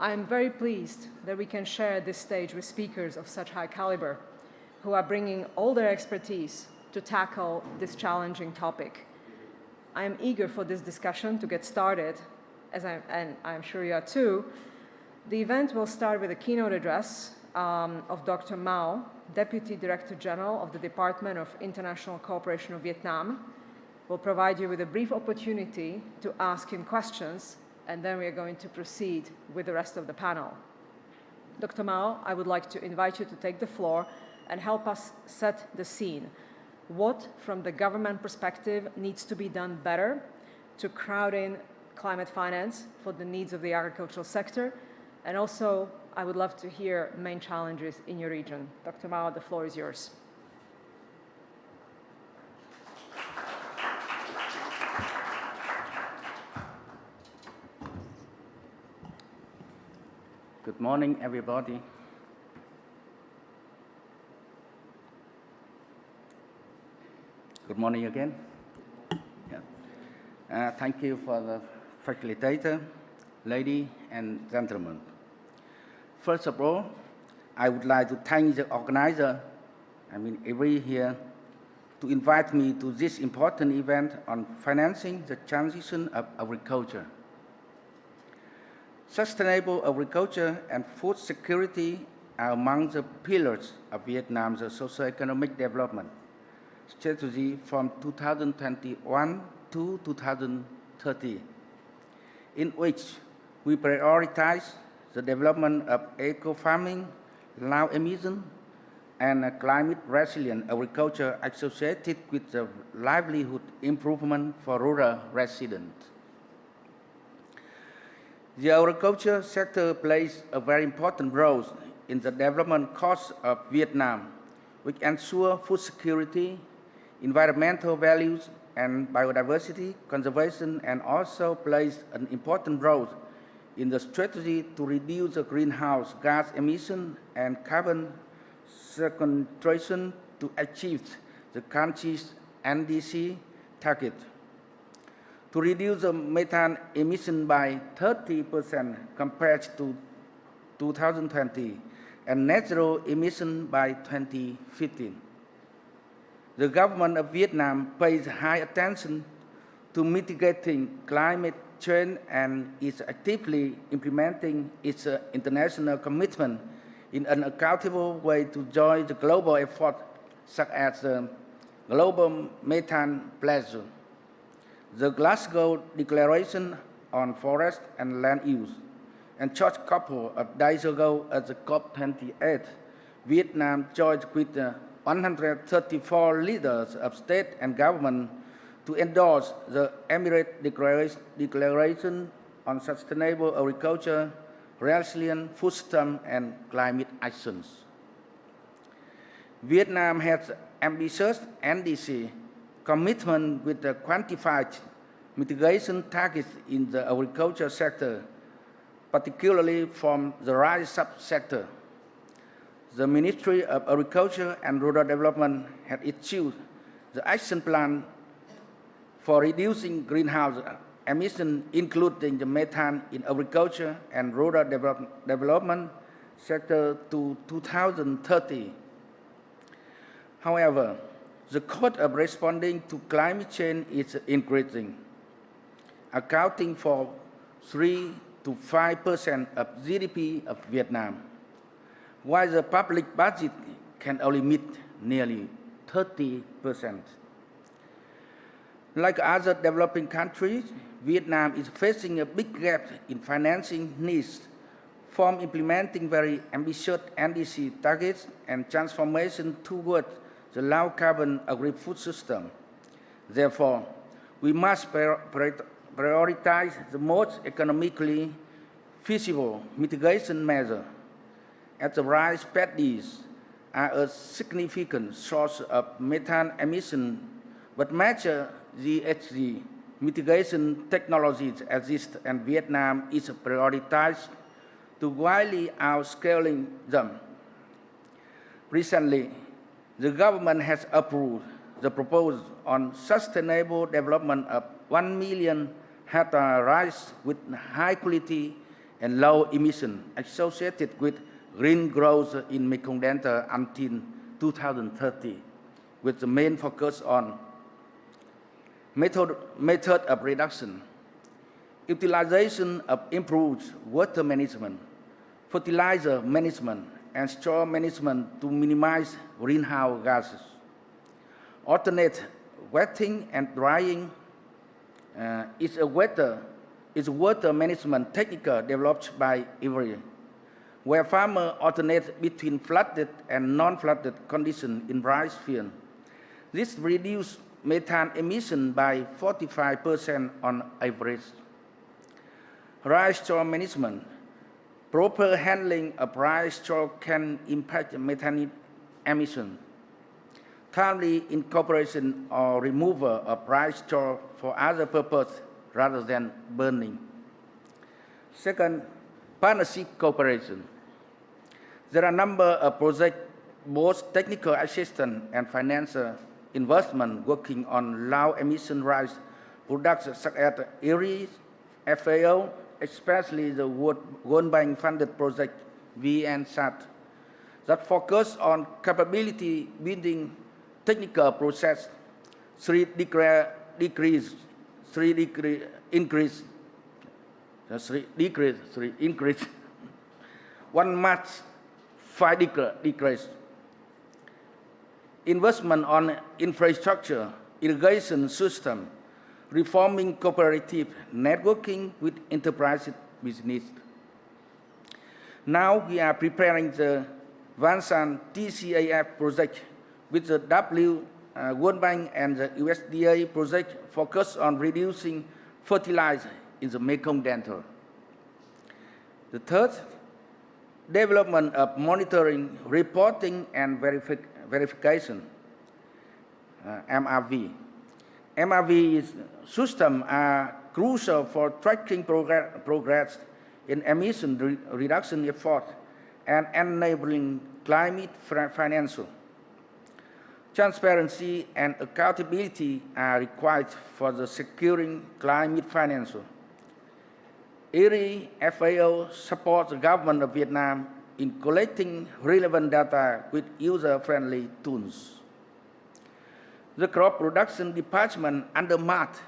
I am very pleased that we can share this stage with speakers of such high caliber who are bringing all their expertise to tackle this challenging topic. I am eager for this discussion to get started, and I'm sure you are too. The event will start with a keynote address of Dr. Mao, Deputy Director General of the Department of International Cooperation of Vietnam. We'll provide you with a brief opportunity to ask him questions, and then we are going to proceed with the rest of the panel. Dr. Mao, I would like to invite you to take the floor and help us set the scene. What, from the government perspective, needs to be done better to crowd in climate finance for the needs of the agricultural sector? And also, I would love to hear main challenges in your region. Dr. Mao, the floor is yours. Good morning, everybody. Good morning again. Yeah. Thank you for the facilitator, ladies and gentlemen. First of all, I would like to thank the organizer, every here, to invite me to this important event on financing the transition of agriculture. Sustainable agriculture and food security are among the pillars of Vietnam's socio-economic development strategy from 2021 to 2030, in which we prioritize the development of eco-farming, low emission, and climate-resilient agriculture associated with the livelihood improvement for rural residents. The agriculture sector plays a very important role in the development course of Vietnam, which ensure food security, environmental values, and biodiversity conservation, and also plays an important role in the strategy to reduce the greenhouse gas emission and carbon sequestration to achieve the country's NDC target. To reduce the methane emission by 30% compared to 2020 and net zero emission by 2015. The government of Vietnam pays high attention to mitigating climate change and is actively implementing its international commitment in an accountable way to join the global effort, such as the Global Methane Pledge, the Glasgow Declaration on Forest and Land Use, and just a couple of days ago at the COP28, Vietnam joined with 134 leaders of state and government to endorse the Emirate Declaration on Sustainable Agriculture, Resilient Food System, and Climate Actions. Vietnam has ambitious NDC commitment with the quantified mitigation targets in the agriculture sector, particularly from the rice subsector. The Ministry of Agriculture and Rural Development had issued the action plan for reducing greenhouse emissions, including the methane in agriculture and rural development sector to 2030. However, the cost of responding to climate change is increasing, accounting for 3 to 5% of GDP of Vietnam, while the public budget can only meet nearly 30%. Like other developing countries, Vietnam is facing a big gap in financing needs from implementing very ambitious NDC targets and transformation towards the low carbon agri-food system. Therefore, we must prioritize the most economically feasible mitigation measure, as the rice paddies are a significant source of methane emission, but major GHG mitigation technologies exist, and Vietnam is prioritized to widely outscaling them. Recently, the government has approved the proposal on sustainable development of 1 million hectare rice with high quality and low emission associated with green growth in Mekong Delta until 2030, with the main focus on method of reduction, utilization of improved water management, fertilizer management, and straw management to minimize greenhouse gases. Alternate wetting and drying is a water management technique developed by IVRI, where farmers alternate between flooded and non-flooded conditions in rice fields. This reduces methane emission by 45% on average. Rice straw management. Proper handling of rice straw can impact methane emission. Timely incorporation or removal of rice straw for other purposes rather than burning. Second, partnership cooperation. There are a number of projects, both technical assistance and financial investment, working on low emission rice products such as IRI, FAO, especially the World Bank funded project VN-SAT, that focus on capability building technical process, increase, 1 March 5 decrease. Investment on infrastructure, irrigation system, reforming cooperative, networking with enterprise business. Now we are preparing the Vansan TCAF project with the World Bank and the USDA project focused on reducing fertilizer in the Mekong Delta. The third, development of monitoring, reporting, and verification, MRV. MRV systems are crucial for tracking progress in emission reduction efforts and enabling climate financial. Transparency and accountability are required for the securing climate financial. IRI FAO supports the government of Vietnam in collecting relevant data with user-friendly tools. The crop production department under MAT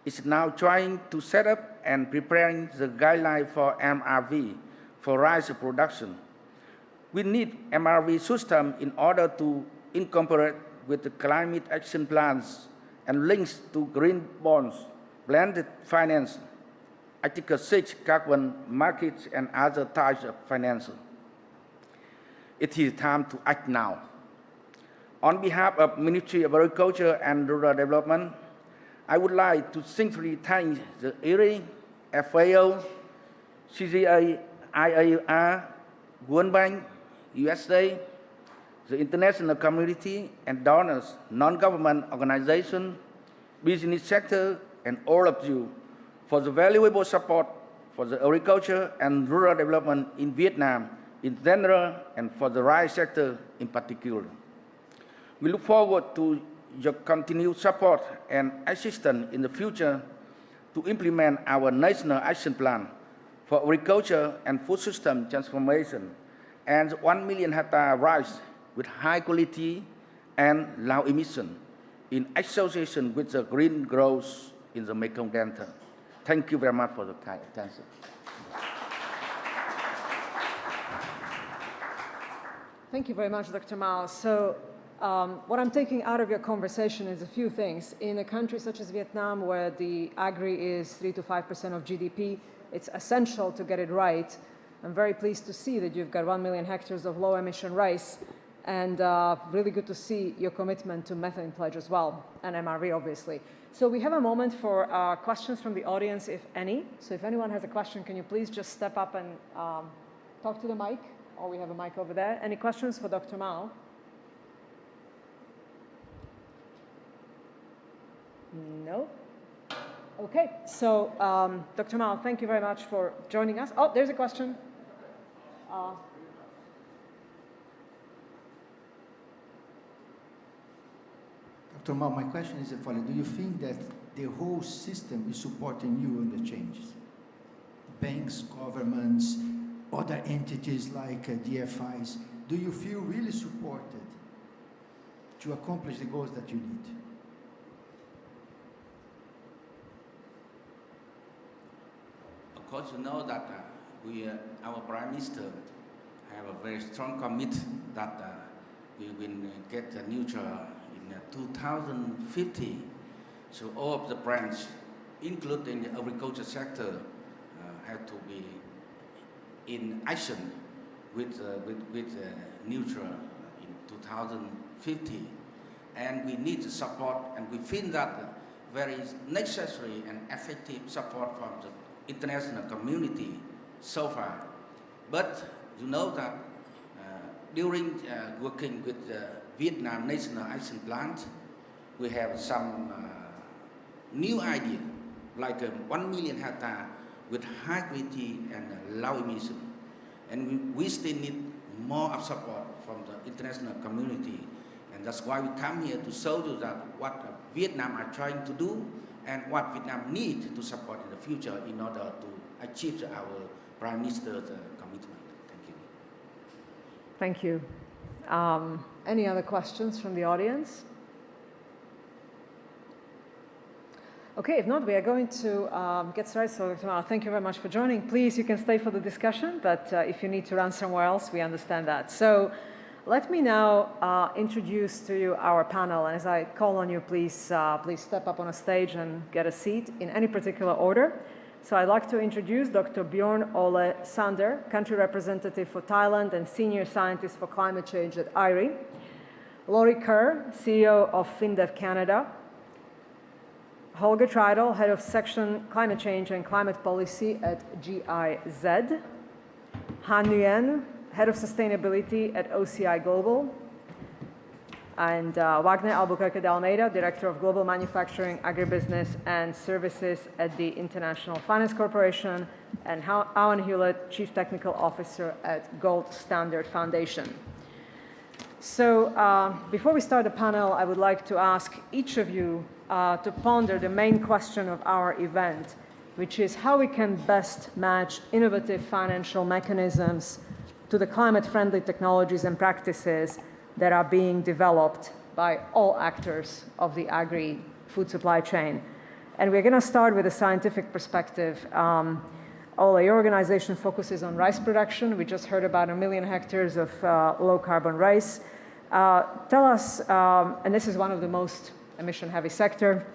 is now trying to set up and preparing the guideline for MRV for rice production. We need MRV system in order to incorporate with the climate action plans and links to green bonds, blended finance, Article 6 carbon markets, and other types of financing. It is time to act now. On behalf of Ministry of Agriculture and Rural Development, I would like to sincerely thank the IRI, FAO, CGA, IAR, World Bank, USA, the international community and donors, non-government organizations, business sector, and all of you for the valuable support for the agriculture and rural development in Vietnam in general and for the rice sector in particular. We look forward to your continued support and assistance in the future to implement our National Action Plan for Agriculture and Food System Transformation and 1 million hectare rice with high quality and low emission in association with the green growth in the Mekong Delta. Thank you very much for the attention. Thank you very much, Dr. Mao. So what I'm taking out of your conversation is a few things. In a country such as Vietnam, where the agri is 3 to 5% of GDP, it's essential to get it right. I'm very pleased to see that you've got 1 million hectares of low emission rice, and really good to see your commitment to methane pledge as well, and MRV obviously. So we have a moment for questions from the audience, if any. So if anyone has a question, can you please just step up and talk to the mic? Or we have a mic over there. Any questions for Dr. Mao? No? Okay, so Dr. Mao, thank you very much for joining us. Oh, there's a question. Dr. Mao, my question is the following. Do you think that the whole system is supporting you in the changes? banks, governments, other entities like DFIs, do you feel really supported to accomplish the goals that you need? Of course, you know that our Prime Minister have a very strong commitment that we will get neutral in 2050. So all of the branches, including the agriculture sector, have to be in action with neutral in 2050. And we need the support, and we feel that very necessary and effective support from the international community so far. But you know that during working with the Vietnam National Action Plan, we have some new idea, like 1 million hectare with high quality and low emission. And we still need more of support from the international community. And that's why we come here to show you that what Vietnam are trying to do and what Vietnam needs to support in the future in order to achieve our Prime Minister's commitment. Thank you. Thank you. Any other questions from the audience? Okay, if not, we are going to get started. So, Dr. Mao, thank you very much for joining. Please, you can stay for the discussion, but if you need to run somewhere else, we understand that. So, let me now introduce to you our panel. And as I call on you, please step up on a stage and get a seat in any particular order. So I'd like to introduce Dr. Bjorn Ole Sander, Country Representative for Thailand and Senior Scientist for Climate Change at IRI. Laurie Kerr, CEO of FinDev Canada. Holger Treidel, Head of Section Climate Change and Climate Policy at GIZ. Han Nguyen, Head of Sustainability at OCI Global. And Wagner Albuquerque de Almeida, Director of Global Manufacturing, Agribusiness and Services at the International Finance Corporation, and Owen Hewlett, Chief Technical Officer at Gold Standard Foundation. So before we start the panel, I would like to ask each of you to ponder the main question of our event, which is how we can best match innovative financial mechanisms to the climate-friendly technologies and practices that are being developed by all actors of the agri-food supply chain. And we're going to start with a scientific perspective. Ole, your organization focuses on rice production. We just heard about 1 million hectares of low-carbon rice. Tell us, and this is one of the most emission-heavy sector,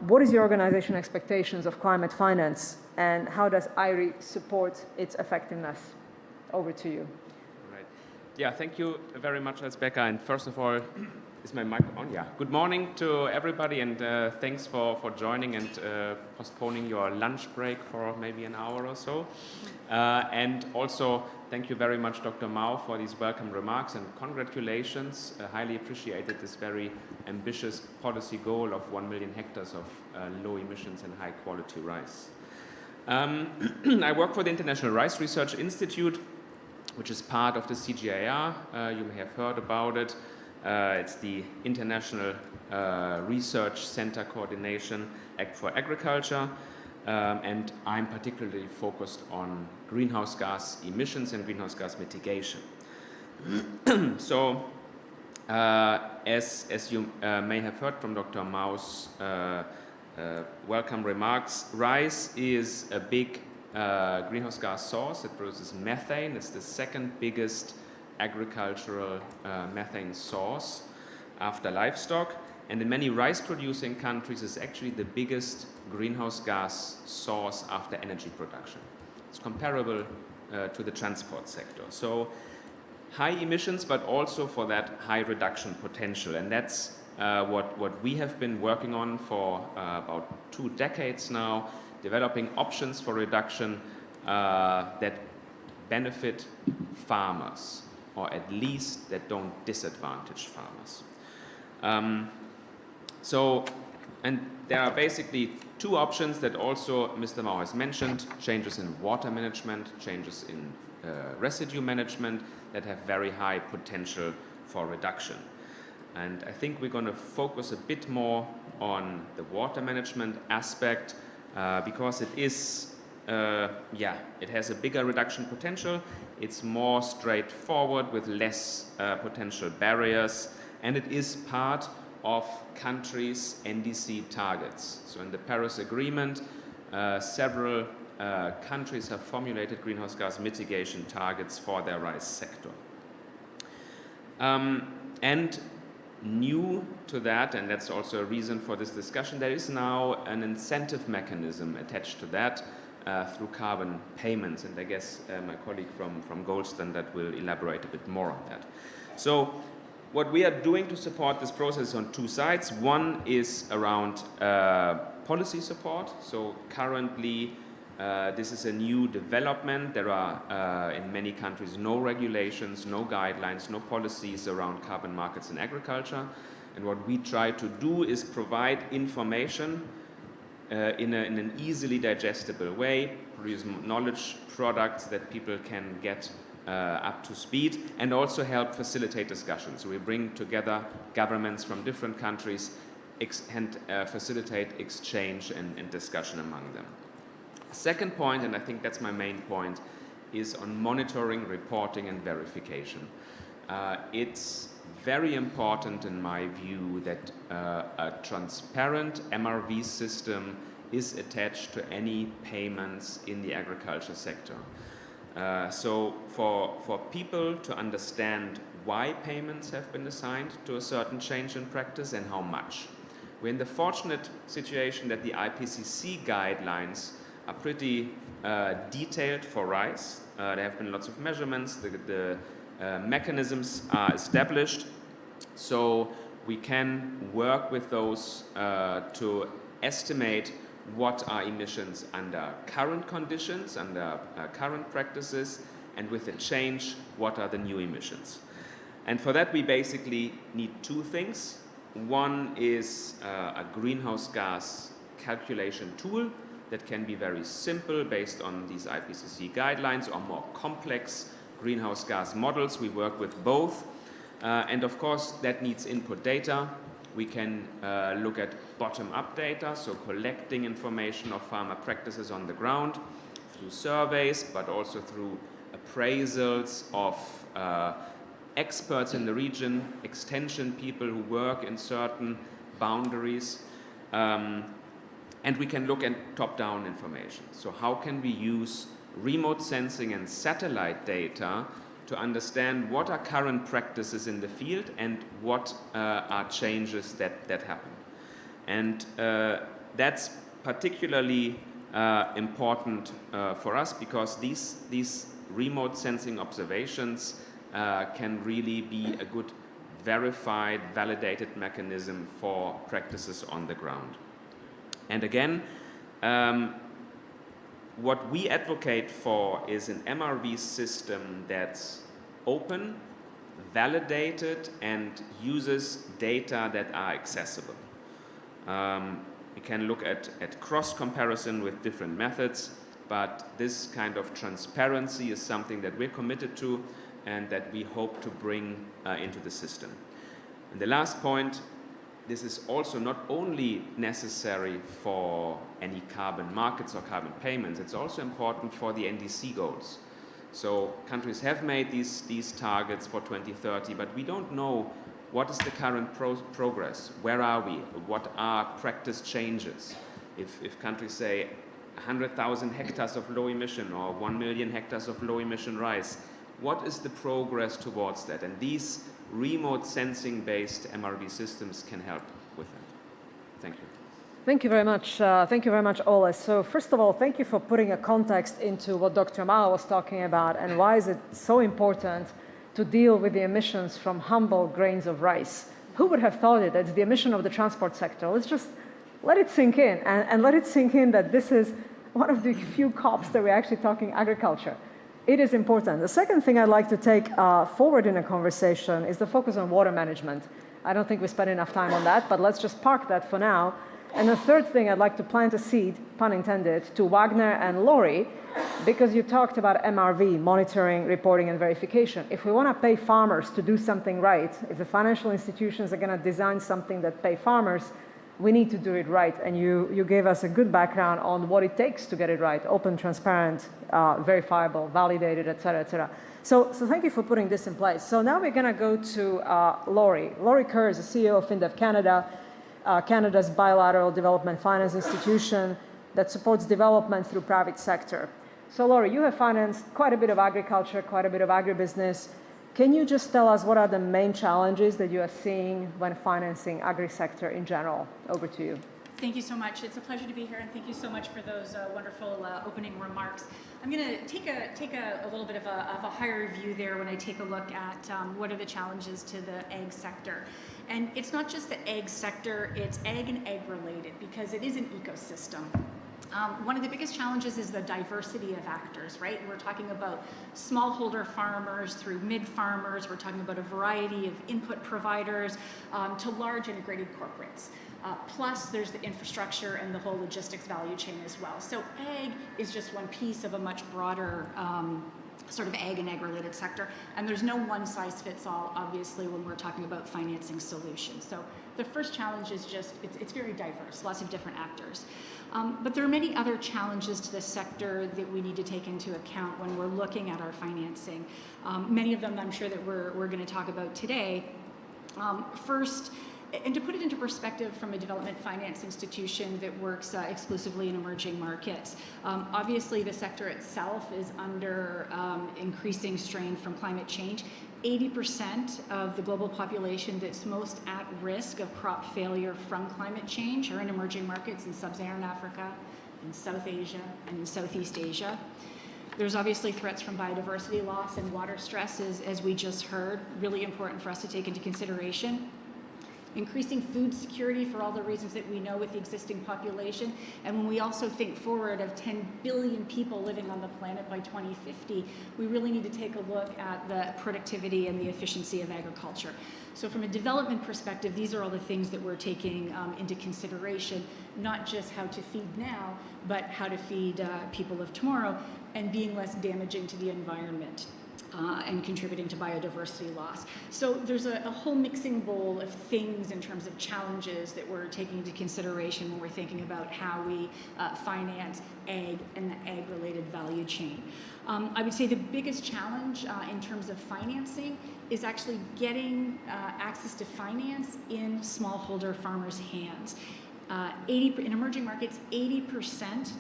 what is your organization expectations of climate finance, and how does IRI support its effectiveness? Over to you. Yeah, thank you very much, Rebecca. And first of all, is my mic on? Yeah. Good morning to everybody, and thanks for joining and postponing your lunch break for maybe an hour or so. And also, thank you very much, Dr. Mao, for these welcome remarks, and congratulations. Highly appreciated this very ambitious policy goal of 1 million hectares of low emissions and high quality rice. I work for the International Rice Research Institute, which is part of the CGIAR. You may have heard about it. It's the International Research Center Coordination Act for Agriculture, and I'm particularly focused on greenhouse gas emissions and greenhouse gas mitigation. So, as you may have heard from Dr. Mao's welcome remarks, rice is a big greenhouse gas source. It produces methane. It's the second biggest agricultural methane source after livestock. And in many rice-producing countries, it's actually the biggest greenhouse gas source after energy production. It's comparable to the transport sector. So high emissions, but also for that high reduction potential. And that's what we have been working on for about 2 decades now, developing options for reduction that benefit farmers, or at least that don't disadvantage farmers. And there are basically 2 options that also Mr. Mao has mentioned: changes in water management, changes in residue management that have very high potential for reduction. And I think we're going to focus a bit more on the water management aspect because it is it has a bigger reduction potential. It's more straightforward with less potential barriers, and it is part of countries' NDC targets. So in the Paris Agreement, several countries have formulated greenhouse gas mitigation targets for their rice sector. And new to that, and that's also a reason for this discussion, there is now an incentive mechanism attached to that through carbon payments, and I guess my colleague from Goldston that will elaborate a bit more on that. So what we are doing to support this process is on two sides. One is around policy support. So currently this is a new development. There are in many countries no regulations, no guidelines, no policies around carbon markets in agriculture. And what we try to do is provide information in an easily digestible way, produce knowledge products that people can get up to speed, and also help facilitate discussions. So we bring together governments from different countries and facilitate exchange and discussion among them. Second point, and I think that's my main point, is on monitoring, reporting, and verification. It's very important in my view that a transparent MRV system is attached to any payments in the agriculture sector. So for people to understand why payments have been assigned to a certain change in practice and how much. We're in the fortunate situation that the IPCC guidelines are pretty detailed for rice. There have been lots of measurements, the mechanisms are established, so we can work with those to estimate what are emissions under current conditions, under current practices, and with a change, what are the new emissions. And for that we basically need two things. One is a greenhouse gas calculation tool that can be very simple based on these IPCC guidelines, or more complex greenhouse gas models. We work with both. And of course, that needs input data. We can look at bottom-up data, so collecting information of farmer practices on the ground through surveys, but also through appraisals of experts in the region, extension people who work in certain boundaries. And we can look at top-down information. So how can we use remote sensing and satellite data to understand what are current practices in the field and what are changes that happen. And that's particularly important for us because these remote sensing observations can really be a good verified, validated mechanism for practices on the ground. And again, what we advocate for is an MRV system that's open, validated, and uses data that are accessible. We can look at cross-comparison with different methods, but this kind of transparency is something that we're committed to and that we hope to bring into the system. And the last point, this is also not only necessary for any carbon markets or carbon payments, it's also important for the NDC goals. So countries have made these targets for 2030, but we don't know what is the current progress, where are we, what are practice changes. If countries say 100,000 hectares of low emission or 1 million hectares of low emission rice, what is the progress towards that? And these remote sensing-based MRV systems can help with that. Thank you. Thank you very much. Thank you very much, Ole. So first of all, thank you for putting a context into what Dr. Mao was talking about and why is it so important to deal with the emissions from humble grains of rice. Who would have thought it? It's the emission of the transport sector. Let's just let it sink in and let it sink in that this is one of the few COPs that we're actually talking agriculture. It is important. The second thing I'd like to take forward in a conversation is the focus on water management. I don't think we spent enough time on that, but let's just park that for now. And the third thing, I'd like to plant a seed, pun intended, to Wagner and Laurie, because you talked about MRV, monitoring, reporting, and verification. If we want to pay farmers to do something right, if the financial institutions are going to design something that pay farmers, we need to do it right. And you gave us a good background on what it takes to get it right: open, transparent, verifiable, validated, et cetera, et cetera. So thank you for putting this in place. So now we're going to go to Laurie. Laurie Kerr is the CEO of FinDev Canada, Canada's bilateral development finance institution that supports development through private sector. So Laurie, you have financed quite a bit of agriculture, quite a bit of agribusiness. Can you just tell us what are the main challenges that you are seeing when financing agri-sector in general? Over to you. Thank you so much. It's a pleasure to be here, and thank you so much for those wonderful opening remarks. I'm going to take a little bit of a higher view there when I take a look at what are the challenges to the ag sector. And it's not just the ag sector, it's ag and ag related, because it is an ecosystem. One of the biggest challenges is the diversity of actors, right? We're talking about smallholder farmers through mid-farmers. We're talking about a variety of input providers to large integrated corporates. Plus, there's the infrastructure and the whole logistics value chain as well. So ag is just one piece of a much broader sort of ag and ag-related sector. And there's no one-size-fits-all, obviously, when we're talking about financing solutions. So the first challenge is just, it's very diverse, lots of different actors. But there are many other challenges to the sector that we need to take into account when we're looking at our financing. Many of them I'm sure that we're going to talk about today. First, and to put it into perspective from a development finance institution that works exclusively in emerging markets, obviously the sector itself is under increasing strain from climate change. 80% of the global population that's most at risk of crop failure from climate change are in emerging markets in sub-Saharan Africa, in South Asia, and in Southeast Asia. There's obviously threats from biodiversity loss and water stress, as we just heard, really important for us to take into consideration. Increasing food security for all the reasons that we know with the existing population. And when we also think forward of 10 billion people living on the planet by 2050, we really need to take a look at the productivity and the efficiency of agriculture. So from a development perspective, these are all the things that we're taking into consideration, not just how to feed now, but how to feed people of tomorrow and being less damaging to the environment. And contributing to biodiversity loss. So there's a whole mixing bowl of things in terms of challenges that we're taking into consideration when we're thinking about how we finance ag and the ag-related value chain. I would say the biggest challenge in terms of financing is actually getting access to finance in smallholder farmers' hands. In emerging markets, 80%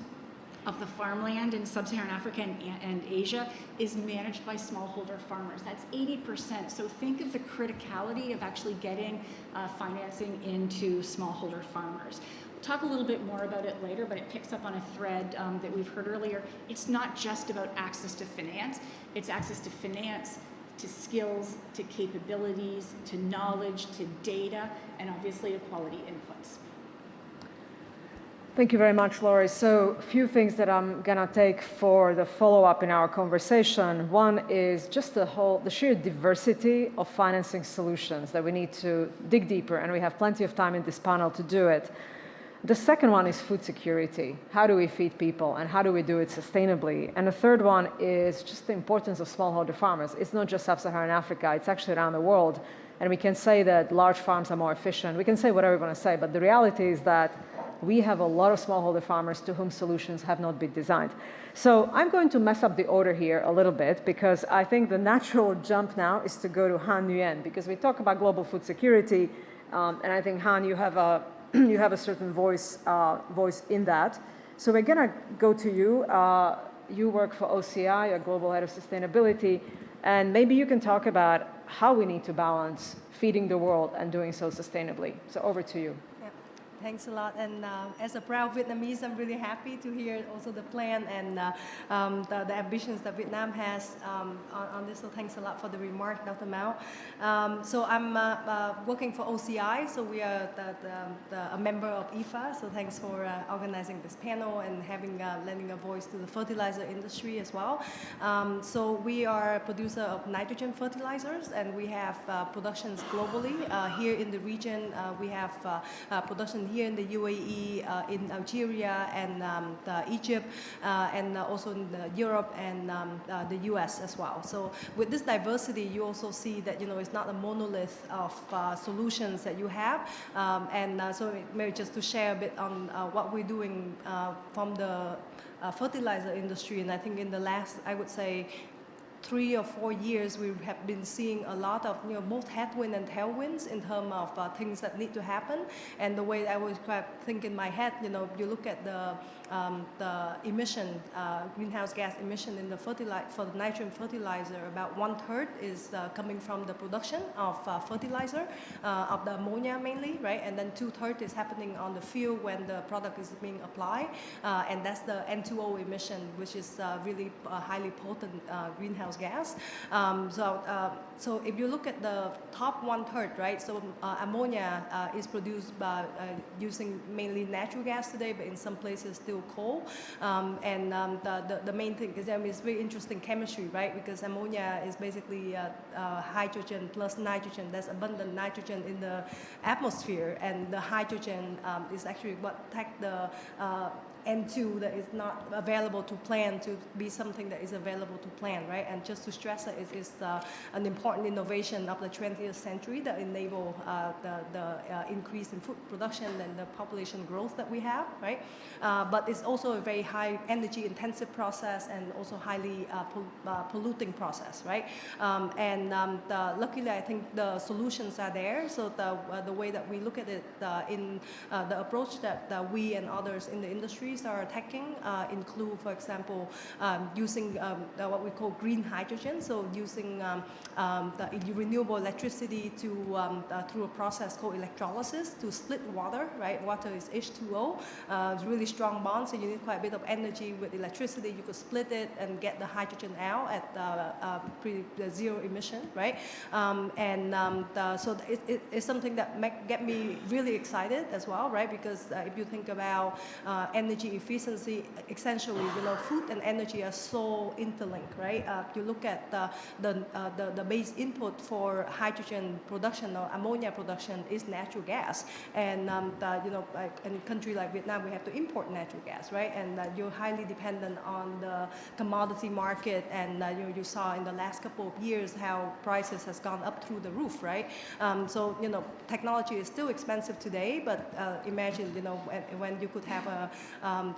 of the farmland in sub-Saharan Africa and Asia is managed by smallholder farmers. That's 80%. So think of the criticality of actually getting financing into smallholder farmers. We'll talk a little bit more about it later, but it picks up on a thread that we've heard earlier. It's not just about access to finance. It's access to finance, to skills, to capabilities, to knowledge, to data, and obviously to quality inputs. Thank you very much, Laurie. So a few things that I'm gonna take for the follow-up in our conversation. One is just the sheer diversity of financing solutions that we need to dig deeper, and we have plenty of time in this panel to do it. The second one is food security. How do we feed people, and how do we do it sustainably? And the third one is just the importance of smallholder farmers. It's not just sub-Saharan Africa, it's actually around the world. And we can say that large farms are more efficient. We can say whatever we want to say, but the reality is that we have a lot of smallholder farmers to whom solutions have not been designed. So I'm going to mess up the order here a little bit, because I think the natural jump now is to go to Han Nguyen, because we talk about global food security, and I think Han, you have a certain voice in that. So we're gonna go to you. You work for OCI, a global head of sustainability, and maybe you can talk about how we need to balance feeding the world and doing so sustainably. So over to you. Thanks a lot, and as a proud Vietnamese, I'm really happy to hear also the plan and the ambitions that Vietnam has on this, so thanks a lot for the remark, Dr. Mao. So I'm working for OCI, so we are a member of IFA, so thanks for organizing this panel and lending a voice to the fertilizer industry as well. So we are a producer of nitrogen fertilizers, and we have productions globally. Here in the region, we have production here in the UAE, in Algeria and Egypt, and also in Europe and the US as well. So with this diversity, you also see that it's not a monolith of solutions that you have. So maybe just to share a bit on what we're doing from the fertilizer industry, and I think in the last, I would say, 3 or 4 years, we have been seeing a lot of both headwind and tailwinds in terms of things that need to happen. And the way I was think in my head, you look at the emission, greenhouse gas emission in for the nitrogen fertilizer, about 1/3 is coming from the production of fertilizer, of the ammonia mainly, right? And then 2/3 is happening on the field when the product is being applied, and that's the N2O emission, which is really a highly potent greenhouse gas. So if you look at the top 1/3, right? So ammonia is produced by using mainly natural gas today, but in some places still coal. The main thing is it's very interesting chemistry, right? Because ammonia is basically hydrogen plus nitrogen. There's abundant nitrogen in the atmosphere, and the hydrogen is actually what takes the N2 that is not available to plant to be something that is available to plant, right? And just to stress that it is an important innovation of the 20th century that enable the increase in food production and the population growth that we have, right? But it's also a very high energy intensive process and also highly polluting process, right? Luckily, I think the solutions are there. So the way that we look at it in the approach that we and others in the industries are attacking include, for example, using what we call green hydrogen. So using the renewable electricity through a process called electrolysis to split water, right? Water is H2O. It's really strong bond, so you need quite a bit of energy with electricity. You could split it and get the hydrogen out at zero emission, right? So it's something that get me really excited as well, right? Because if you think about energy efficiency, essentially, food and energy are so interlinked, right? You look at the base input for hydrogen production or ammonia production is natural gas, and in a country like Vietnam, we have to import natural gas, right? And you're highly dependent on the commodity market, and you saw in the last couple of years how prices has gone up through the roof, right? So technology is still expensive today, but imagine when you could have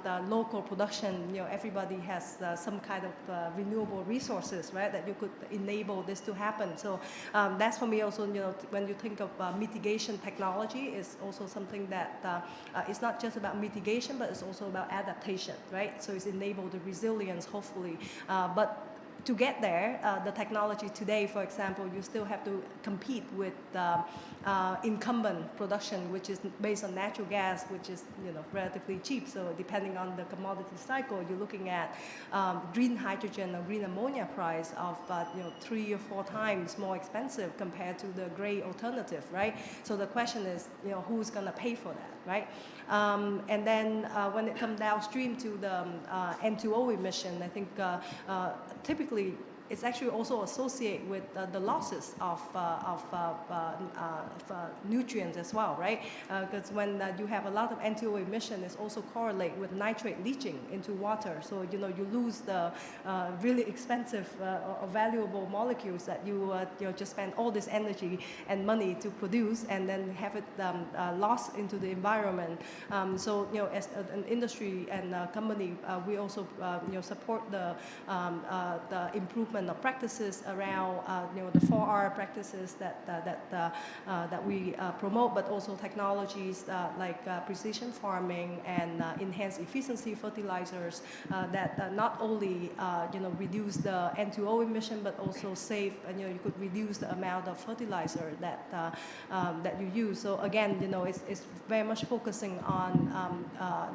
the local production, everybody has some kind of renewable resources, right? That you could enable this to happen. So that's for me also, when you think of mitigation technology, is also something that it's not just about mitigation, but it's also about adaptation, right? So it's enable the resilience, hopefully. But to get there, the technology today, for example, you still have to compete with incumbent production, which is based on natural gas, which is relatively cheap. So depending on the commodity cycle, you're looking at green hydrogen or green ammonia price of 3 or 4 times more expensive compared to the gray alternative, right? So the question is, who's going to pay for that, right? And then when it comes downstream to the N2O emission, I think typically it's actually also associated with the losses of nutrients as well, right? Because when you have a lot of N2O emission, it's also correlate with nitrate leaching into water. So you lose the really expensive or valuable molecules that you just spend all this energy and money to produce, and then have it lost into the environment. So as an industry and company, we also support the improvement of practices around the 4R practices that we promote, but also technologies like precision farming and enhanced efficiency fertilizers that not only reduce the N2O emission, but also save, you could reduce the amount of fertilizer that you use. So again, it's very much focusing on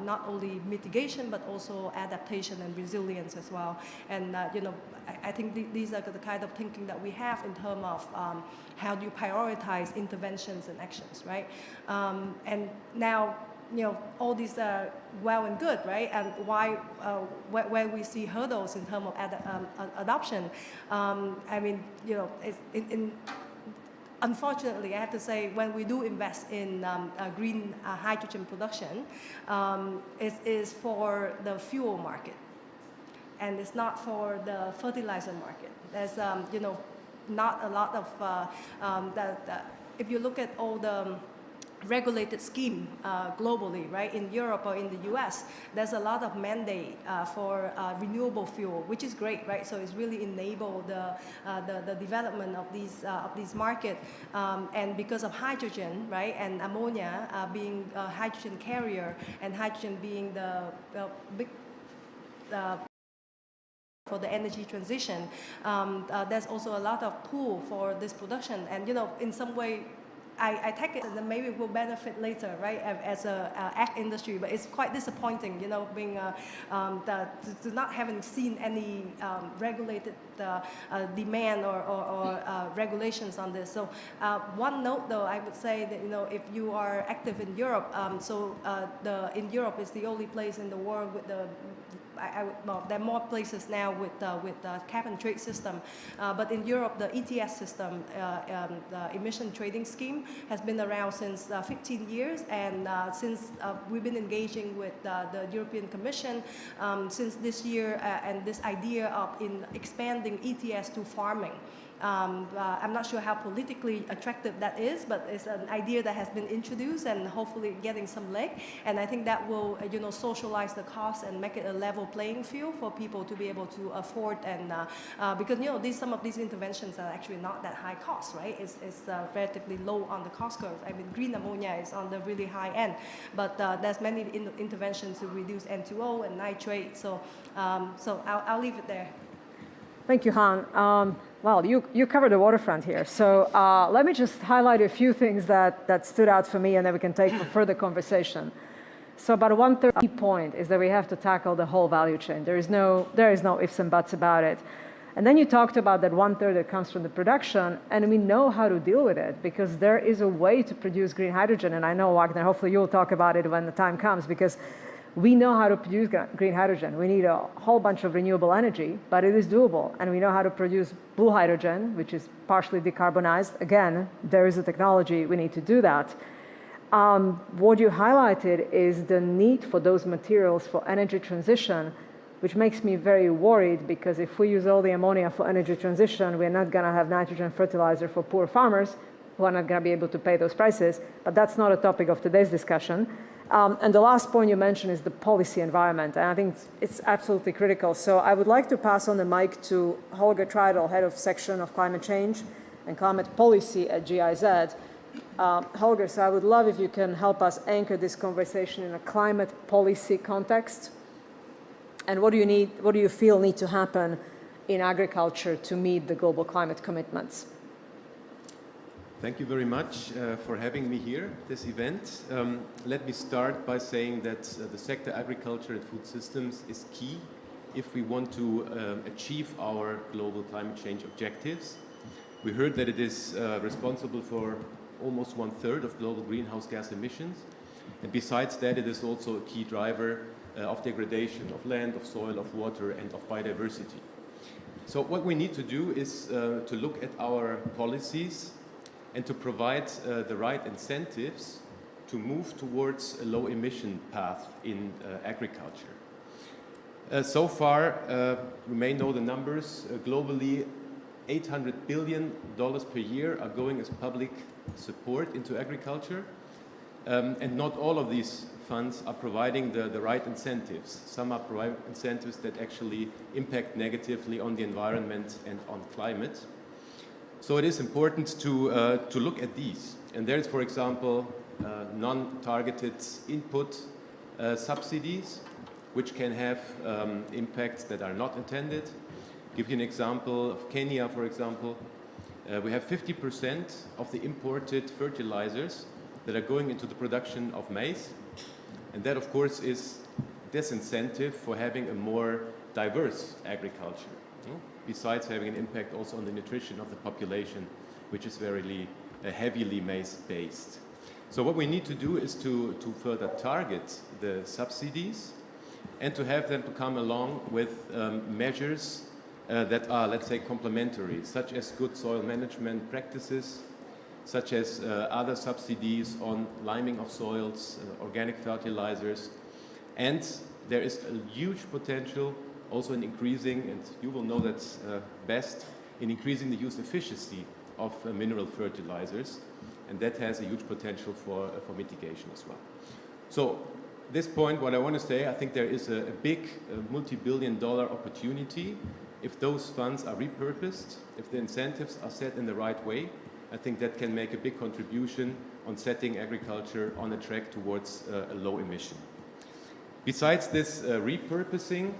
not only mitigation, but also adaptation and resilience as well. And I think these are the kind of thinking that we have in terms of how do you prioritize interventions and actions, right? And now, all these are well and good, right? And why, where we see hurdles in terms of adoption, I mean, it's unfortunately, I have to say, when we do invest in green hydrogen production, it is for the fuel market, and it's not for the fertilizer market. There's, not a lot of if you look at all the regulated scheme globally, right? In Europe or in the US, there's a lot of mandate for renewable fuel, which is great, right? So it's really enabled the development of these markets. And because of hydrogen, right, and ammonia being a hydrogen carrier, and hydrogen being the big for the energy transition, there's also a lot of pull for this production. And in some way, I take it that maybe we'll benefit later, right, as a ag industry. But it's quite disappointing, being to not having seen any regulated demand or regulations on this. So one note, though, I would say that if you are active in Europe, in Europe is the only place in the world with the there are more places now with the cap and trade system, but in Europe, the ETS system, the emission trading scheme, has been around since 15 years, and since we've been engaging with the European Commission since this year, and this idea of expanding ETS to farming. I'm not sure how politically attractive that is, but it's an idea that has been introduced and hopefully getting some leg. And I think that will, socialize the cost and make it a level playing field for people to be able to afford. And because some of these interventions are actually not that high cost, right? It's relatively low on the cost curve. I mean, green ammonia is on the really high end, but there's many interventions to reduce N2O and nitrate. So I'll leave it there. Thank you, Han. Well, you covered the waterfront here. So let me just highlight a few things that stood out for me, and then we can take a further conversation. So about one-third key point is that we have to tackle the whole value chain. There is no ifs and buts about it. And then you talked about that one-third that comes from the production, and we know how to deal with it because there is a way to produce green hydrogen. And I know, Wagner, hopefully you'll talk about it when the time comes, because we know how to produce green hydrogen. We need a whole bunch of renewable energy, but it is doable. And we know how to produce blue hydrogen, which is partially decarbonized. Again, there is a technology, we need to do that. What you highlighted is the need for those materials for energy transition, which makes me very worried, because if we use all the ammonia for energy transition, we're not gonna have nitrogen fertilizer for poor farmers who are not gonna be able to pay those prices. But that's not a topic of today's discussion. And the last point you mentioned is the policy environment, and I think it's absolutely critical. So I would like to pass on the mic to Holger Treidel, Head of Section of Climate Change and Climate Policy at GIZ. Holger, so I would love if you can help us anchor this conversation in a climate policy context. And what do you feel need to happen in agriculture to meet the global climate commitments? Thank you very much for having me here at this event. Let me start by saying that the sector agriculture and food systems is key if we want to achieve our global climate change objectives. We heard that it is responsible for almost 1/3 of global greenhouse gas emissions. And besides that, it is also a key driver of degradation of land, of soil, of water, and of biodiversity. So what we need to do is to look at our policies and to provide the right incentives to move towards a low emission path in agriculture. So far, we may know the numbers, globally $800 billion per year are going as public support into agriculture, and not all of these funds are providing the right incentives. Some are providing incentives that actually impact negatively on the environment and on climate. So it is important to look at these. And there is, for example, non-targeted input subsidies, which can have impacts that are not intended. Give you an example of Kenya, for example. We have 50% of the imported fertilizers that are going into the production of maize. And that, of course, is disincentive for having a more diverse agriculture. Besides having an impact also on the nutrition of the population, which is very heavily maize-based. So what we need to do is to further target the subsidies and to have them to come along with measures that are, let's say, complementary, such as good soil management practices, such as other subsidies on liming of soils, organic fertilizers, and there is a huge potential also in increasing, and you will know that best, in increasing the use efficiency of mineral fertilizers, and that has a huge potential for mitigation as well. So this point, what I want to say, I think there is a big multi-billion-dollar opportunity if those funds are repurposed, if the incentives are set in the right way. I think that can make a big contribution on setting agriculture on a track towards a low emission. Besides this repurposing,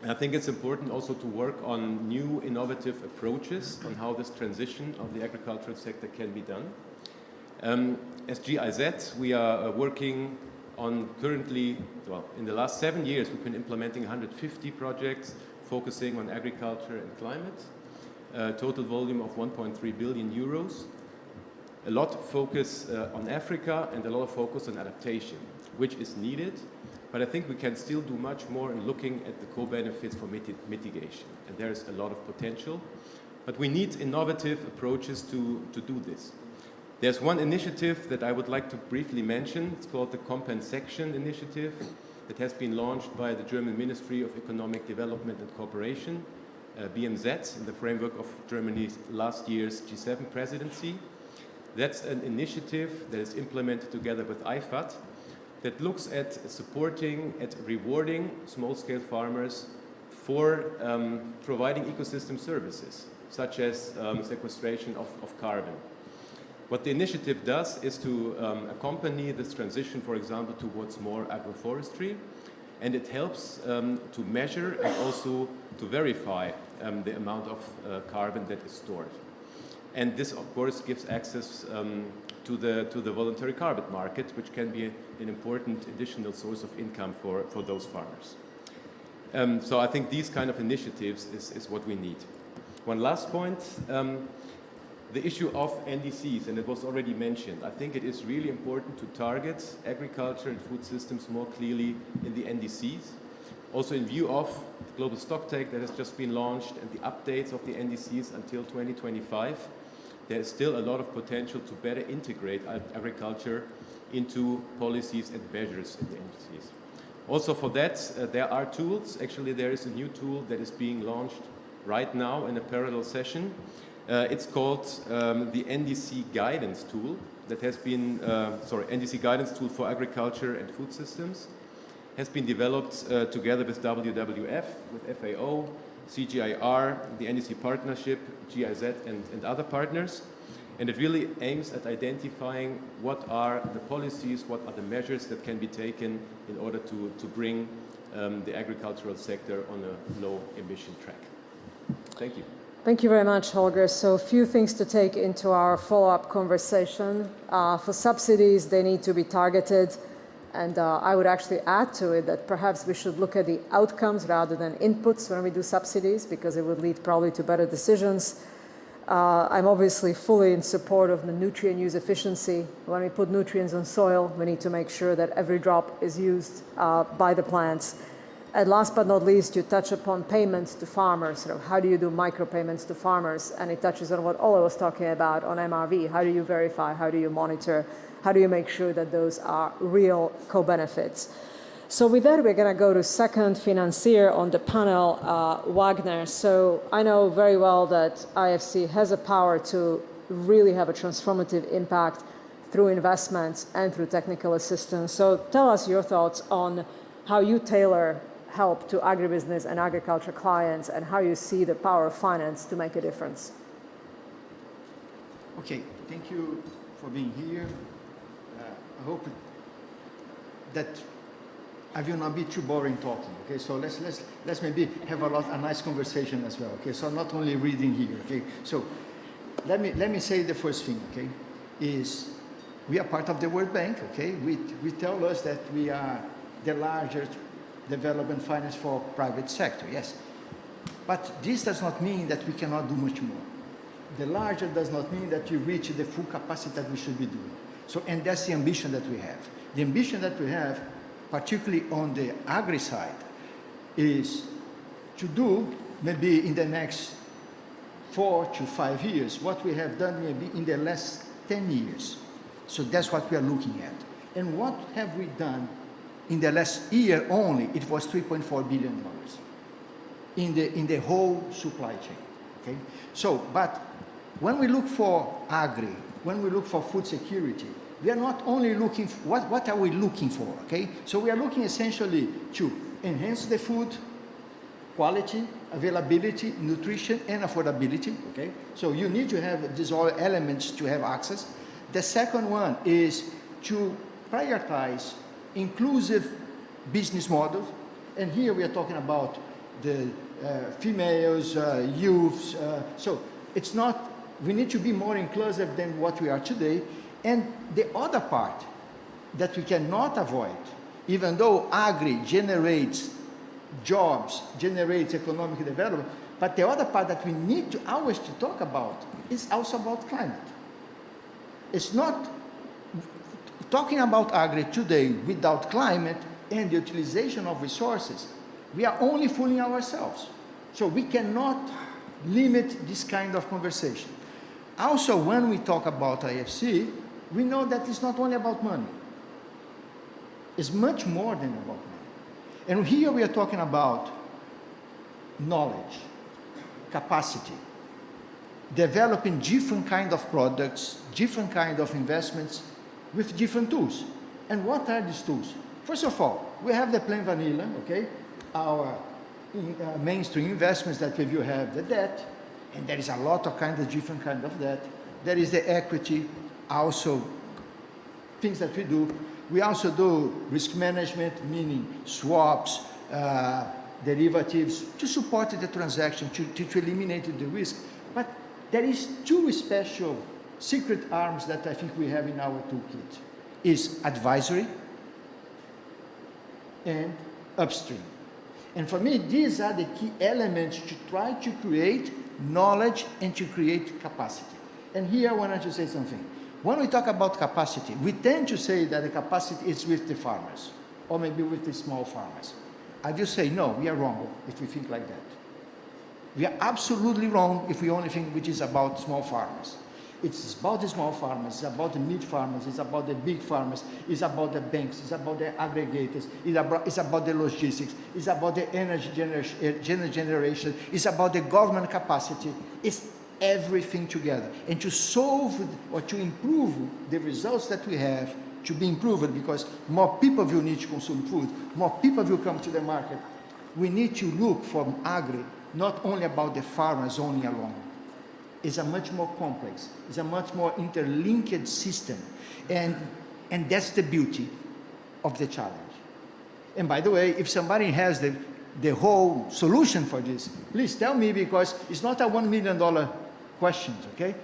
I think it's important also to work on new innovative approaches on how this transition of the agricultural sector can be done. As GIZ, we are working on currently, well, in the last 7 years, we've been implementing 150 projects focusing on agriculture and climate, a total volume of 1.3 billion euros. A lot of focus on Africa and a lot of focus on adaptation, which is needed, but I think we can still do much more in looking at the co-benefits for mitigation, and there is a lot of potential, but we need innovative approaches to do this. There's one initiative that I would like to briefly mention. It's called the Compensation Initiative. It has been launched by the German Ministry of Economic Development and Cooperation, BMZ, in the framework of Germany's last year's G7 presidency. That's an initiative that is implemented together with IFAD that looks at supporting, at rewarding small-scale farmers for providing ecosystem services, such as sequestration of carbon. What the initiative does is to accompany this transition, for example, towards more agroforestry, and it helps to measure and also to verify the amount of carbon that is stored. And this, of course, gives access to the voluntary carbon market, which can be an important additional source of income for those farmers. So I think these kind of initiatives is what we need. One last point. The issue of NDCs, and it was already mentioned. I think it is really important to target agriculture and food systems more clearly in the NDCs. Also in view of the global stocktake that has just been launched and the updates of the NDCs until 2025, there is still a lot of potential to better integrate agriculture into policies and measures in the NDCs. Also for that, there are tools. Actually, there is a new tool that is being launched right now in a parallel session. It's called the NDC Guidance Tool that has been, NDC Guidance Tool for Agriculture and Food Systems has been developed together with WWF, with FAO, CGIAR, the NDC Partnership, GIZ and other partners. And it really aims at identifying what are the policies, what are the measures that can be taken in order to bring the agricultural sector on a low emission track. Thank you. Thank you very much, Holger. So a few things to take into our follow-up conversation. For subsidies, they need to be targeted. And I would actually add to it that perhaps we should look at the outcomes rather than inputs when we do subsidies, because it would lead probably to better decisions. I'm obviously fully in support of the nutrient use efficiency. When we put nutrients on soil, we need to make sure that every drop is used by the plants. And last but not least, you touch upon payments to farmers. Sort of how do you do micropayments to farmers? And it touches on what Ola was talking about on MRV. How do you verify? How do you monitor? How do you make sure that those are real co-benefits? So with that, we're going to go to second financier on the panel, Wagner. So I know very well that IFC has a power to really have a transformative impact through investments and through technical assistance. So tell us your thoughts on how you tailor help to agribusiness and agriculture clients, and how you see the power of finance to make a difference. Okay, thank you for being here. I hope that I will not be too boring talking. Okay, so let's maybe have a nice conversation as well. Okay, so not only reading here. Okay, so let me say the first thing. Okay, is we are part of the World Bank. Okay, we tell us that we are the largest development finance for private sector, yes. But this does not mean that we cannot do much more. The larger does not mean that you reach the full capacity that we should be doing. So, and that's the ambition that we have. The ambition that we have, particularly on the agri side, is to do maybe in the next 4 to 5 years what we have done maybe in the last 10 years. So that's what we are looking at. And what have we done in the last year only? It was $3.4 billion in the whole supply chain. Okay? So, but when we look for agri, when we look for food security, we are not only looking for, what are we looking for, okay? So we are looking essentially to enhance the food quality, availability, nutrition, and affordability, okay? So you need to have these all elements to have access. The second one is to prioritize inclusive business models, and here we are talking about the females, youths, so it's not, we need to be more inclusive than what we are today. And the other part that we cannot avoid, even though agri generates jobs, generates economic development, but the other part that we need to always to talk about is also about climate. It's not talking about agri today without climate and the utilization of resources, we are only fooling ourselves. So we cannot limit this kind of conversation. Also, when we talk about IFC, we know that it's not only about money. It's much more than about money. And here we are talking about knowledge, capacity, developing different kind of products, different kind of investments with different tools. And what are these tools? First of all, we have the plain vanilla, okay? Our mainstream investments that we will have the debt, and there is a lot of kind of different kind of debt. There is the equity, also things that we do. We also do risk management, meaning swaps, derivatives, to support the transaction, to eliminate the risk. But there is two special secret arms that I think we have in our toolkit. Is advisory and upstream. And for me, these are the key elements to try to create knowledge and to create capacity. And here I wanted to say something. When we talk about capacity, we tend to say that the capacity is with the farmers, or maybe with the small farmers. I will say, no, we are wrong if we think like that. We are absolutely wrong if we only think which is about small farmers. It's about the small farmers, it's about the mid farmers, it's about the big farmers, it's about the banks, it's about the aggregators, it's about the logistics, it's about the energy generation, it's about the government capacity. It's everything together. And to solve or to improve the results that we have, to be improved, because more people will need to consume food, more people will come to the market, we need to look for agri, not only about the farmers only alone. It's a much more complex, it's a much more interlinked system. And that's the beauty of the challenge. And by the way, if somebody has the whole solution for this, please tell me, because it's not a $1 million questions, okay?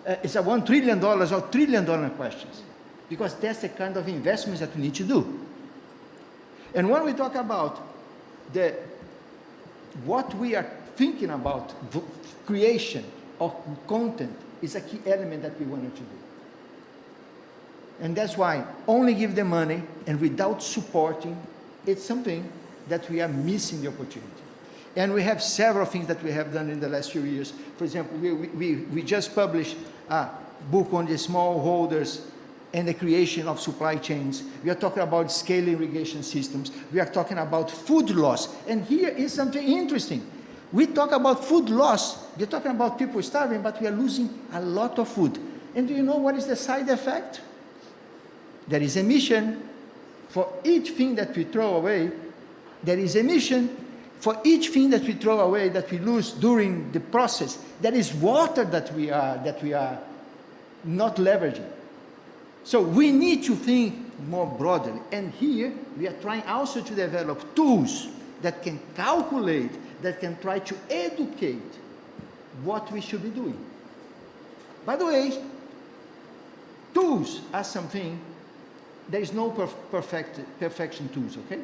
It's a $1 trillion or $1 trillion questions, because that's the kind of investments that we need to do. And when we talk about what we are thinking about, creation of content is a key element that we wanted to do. And that's why only give the money and without supporting, it's something that we are missing the opportunity. And we have several things that we have done in the last few years. For example, we just published a book on the smallholders and the creation of supply chains. We are talking about scale irrigation systems. We are talking about food loss. And here is something interesting. We talk about food loss. We're talking about people starving, but we are losing a lot of food. And do you know what is the side effect? There is emission. For each thing that we throw away, there is emission. For each thing that we throw away, that we lose during the process, there is water that we are not leveraging. So we need to think more broadly. And here, we are trying also to develop tools that can calculate, that can try to educate what we should be doing. By the way, tools are something, there is no perfection tools, okay?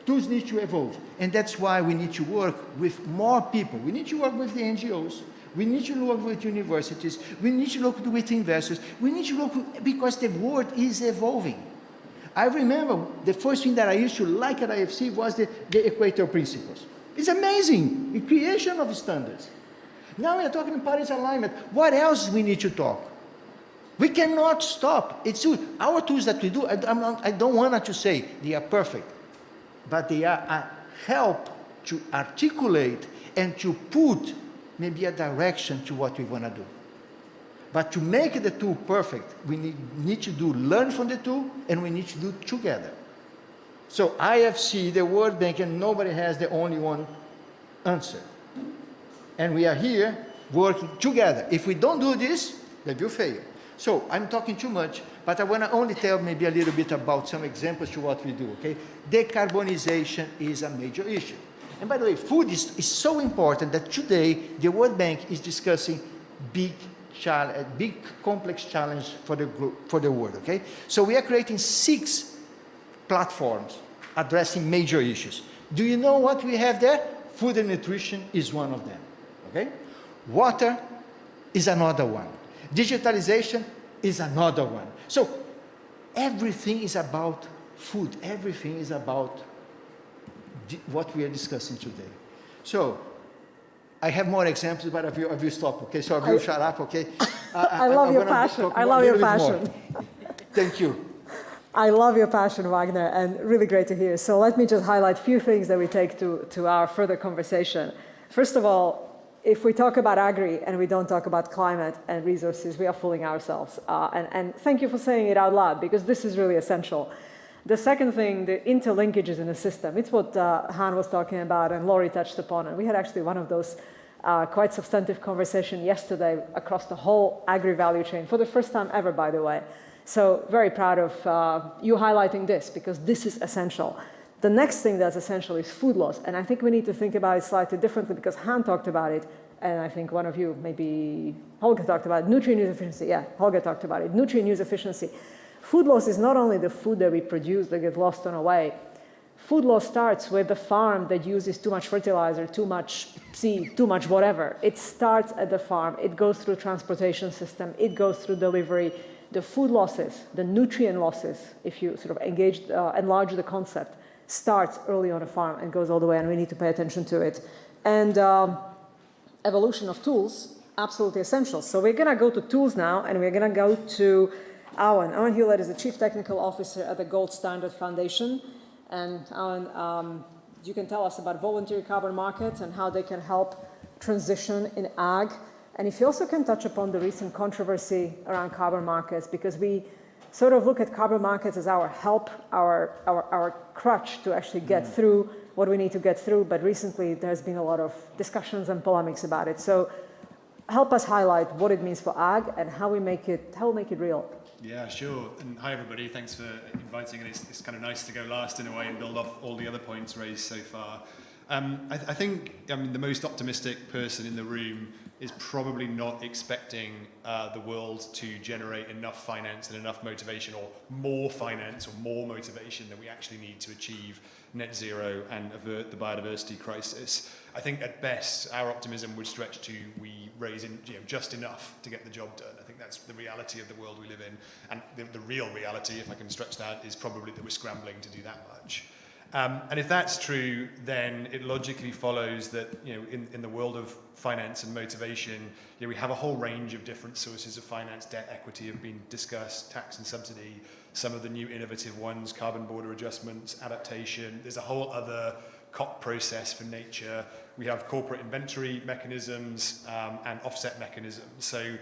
Tools need to evolve, and that's why we need to work with more people. We need to work with the NGOs. We need to work with universities. We need to work with investors. We need to work because the world is evolving. I remember the first thing that I used to like at IFC was the Equator Principles. It's amazing, the creation of standards. Now we are talking Paris alignment. What else we need to talk? We cannot stop. It's our tools that we do. I don't want to say they are perfect, but they are a help to articulate and to put maybe a direction to what we want to do. But to make the tool perfect, we need to learn from the tool, and we need to do it together. So IFC, the World Bank, and nobody has the only one answer. And we are here working together. If we don't do this, then we'll fail. So I'm talking too much, but I want to only tell maybe a little bit about some examples to what we do, okay? Decarbonization is a major issue. And by the way, food is so important that today the World Bank is discussing big complex challenge for the world, okay? So we are creating 6 platforms addressing major issues. Do you know what we have there? Food and nutrition is one of them, okay? Water is another one. Digitalization is another one. So everything is about food. Everything is about what we are discussing today. So I have more examples, but I will stop, okay? So I will shut up, okay? I love your passion. I love your passion. Thank you. I love your passion, Wagner, and really great to hear. So let me just highlight a few things that we take to our further conversation. First of all, if we talk about agri and we don't talk about climate and resources, we are fooling ourselves. And thank you for saying it out loud, because this is really essential. The second thing, the interlinkages in the system, it's what Han was talking about and Laurie touched upon. And we had actually one of those quite substantive conversations yesterday across the whole agri value chain, for the first time ever, by the way. So very proud of you highlighting this, because this is essential. The next thing that's essential is food loss. And I think we need to think about it slightly differently, because Han talked about it. And I think one of you, maybe Holger, talked about it. Nutrient use efficiency. Yeah, Holger talked about it. Nutrient use efficiency. Food loss is not only the food that we produce that gets lost on the way. Food loss starts with the farm that uses too much fertilizer, too much seed, too much whatever. It starts at the farm. It goes through transportation system. It goes through delivery. The food losses, the nutrient losses, if you sort of enlarge the concept, starts early on a farm and goes all the way, and we need to pay attention to it. And evolution of tools, absolutely essential. So we're going to go to tools now, and we're going to go to Owen. Owen Hewlett is the Chief Technical Officer at the Gold Standard Foundation. And Owen, you can tell us about voluntary carbon markets and how they can help transition in ag. And if you also can touch upon the recent controversy around carbon markets, because we sort of look at carbon markets as our help, our crutch to actually get through what we need to get through. But recently there's been a lot of discussions and polemics about it. So help us highlight what it means for ag and how we make it real. Yeah, sure. And hi, everybody. Thanks for inviting. And it's kind of nice to go last in a way and build off all the other points raised so far. I think the most optimistic person in the room is probably not expecting the world to generate enough finance and enough motivation, or more finance or more motivation than we actually need to achieve net zero and avert the biodiversity crisis. I think at best our optimism would stretch to we raise just enough to get the job done. I think that's the reality of the world we live in, and the real reality, if I can stretch that, is probably that we're scrambling to do that much. And if that's true, then it logically follows that in the world of finance and motivation, we have a whole range of different sources of finance. Debt, equity have been discussed, tax and subsidy, some of the new innovative ones, carbon border adjustments, adaptation. There's a whole other COP process for nature. We have corporate inventory mechanisms and offset mechanisms. So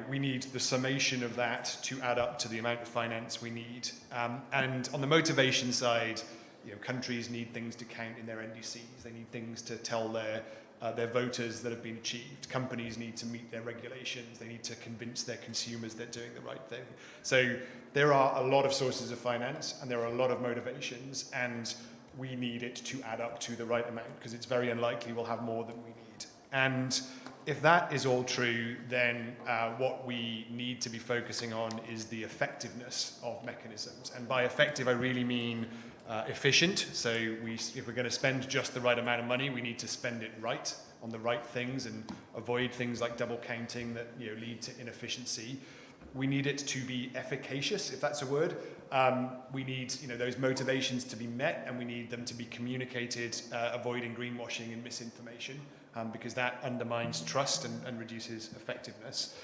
we need the summation of that to add up to the amount of finance we need. And on the motivation side, countries need things to count in their NDCs. They need things to tell their voters that have been achieved. Companies need to meet their regulations. They need to convince their consumers they're doing the right thing. So there are a lot of sources of finance, and there are a lot of motivations, and we need it to add up to the right amount, because it's very unlikely we'll have more than we need. And if that is all true, then what we need to be focusing on is the effectiveness of mechanisms. And by effective, I really mean efficient. So if we're going to spend just the right amount of money, we need to spend it right, on the right things, and avoid things like double counting that lead to inefficiency. We need it to be efficacious, if that's a word. We need those motivations to be met, and we need them to be communicated, avoiding greenwashing and misinformation, because that undermines trust and reduces effectiveness.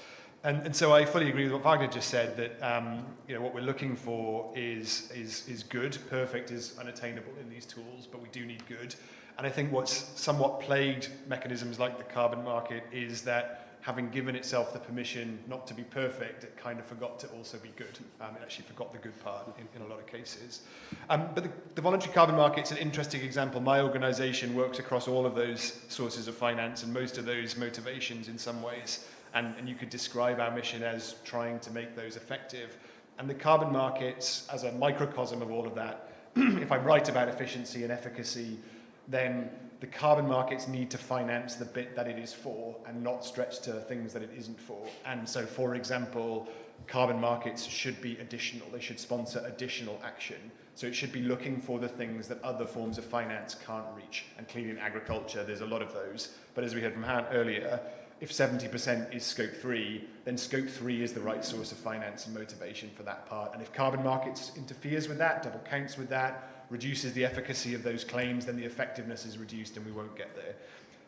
And so I fully agree with what Wagner just said, that what we're looking for is good. Perfect is unattainable in these tools, but we do need good. And I think what's somewhat plagued mechanisms like the carbon market is that having given itself the permission not to be perfect, it kind of forgot to also be good. It actually forgot the good part in a lot of cases. But the voluntary carbon market's an interesting example. My organization works across all of those sources of finance and most of those motivations in some ways. And you could describe our mission as trying to make those effective. And the carbon markets, as a microcosm of all of that, if I'm right about efficiency and efficacy, then the carbon markets need to finance the bit that it is for and not stretch to things that it isn't for. And so, for example, carbon markets should be additional. They should sponsor additional action. So it should be looking for the things that other forms of finance can't reach. And clearly in agriculture, there's a lot of those. But as we heard from Han earlier, if 70% is scope 3, then scope 3 is the right source of finance and motivation for that part. And if carbon markets interferes with that, double counts with that, reduces the efficacy of those claims, then the effectiveness is reduced and we won't get there.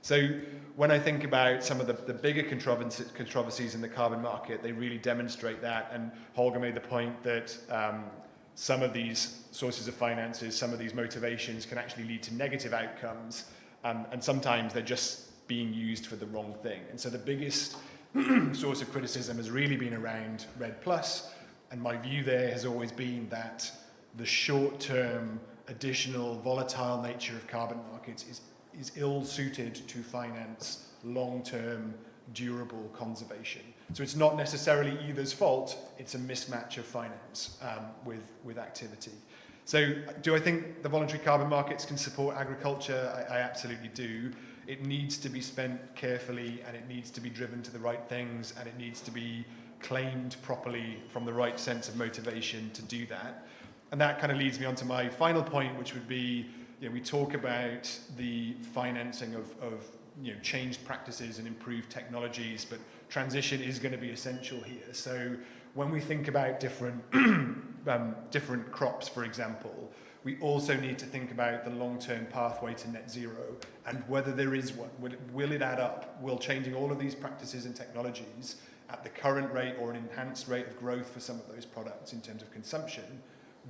So when I think about some of the bigger controversies in the carbon market, they really demonstrate that. And Holger made the point that some of these sources of finances, some of these motivations can actually lead to negative outcomes. And sometimes they're just being used for the wrong thing. And so the biggest source of criticism has really been around REDD+, and my view there has always been that the short-term, additional, volatile nature of carbon markets is ill-suited to finance long-term, durable conservation. So it's not necessarily either's fault, it's a mismatch of finance with activity. So do I think the voluntary carbon markets can support agriculture? I absolutely do. It needs to be spent carefully, and it needs to be driven to the right things, and it needs to be claimed properly from the right sense of motivation to do that. And that kind of leads me on to my final point, which would be, we talk about the financing of changed practices and improved technologies, but transition is going to be essential here. So when we think about different crops, for example, we also need to think about the long-term pathway to net zero and whether there is one. Will it add up? Will changing all of these practices and technologies at the current rate or an enhanced rate of growth for some of those products in terms of consumption,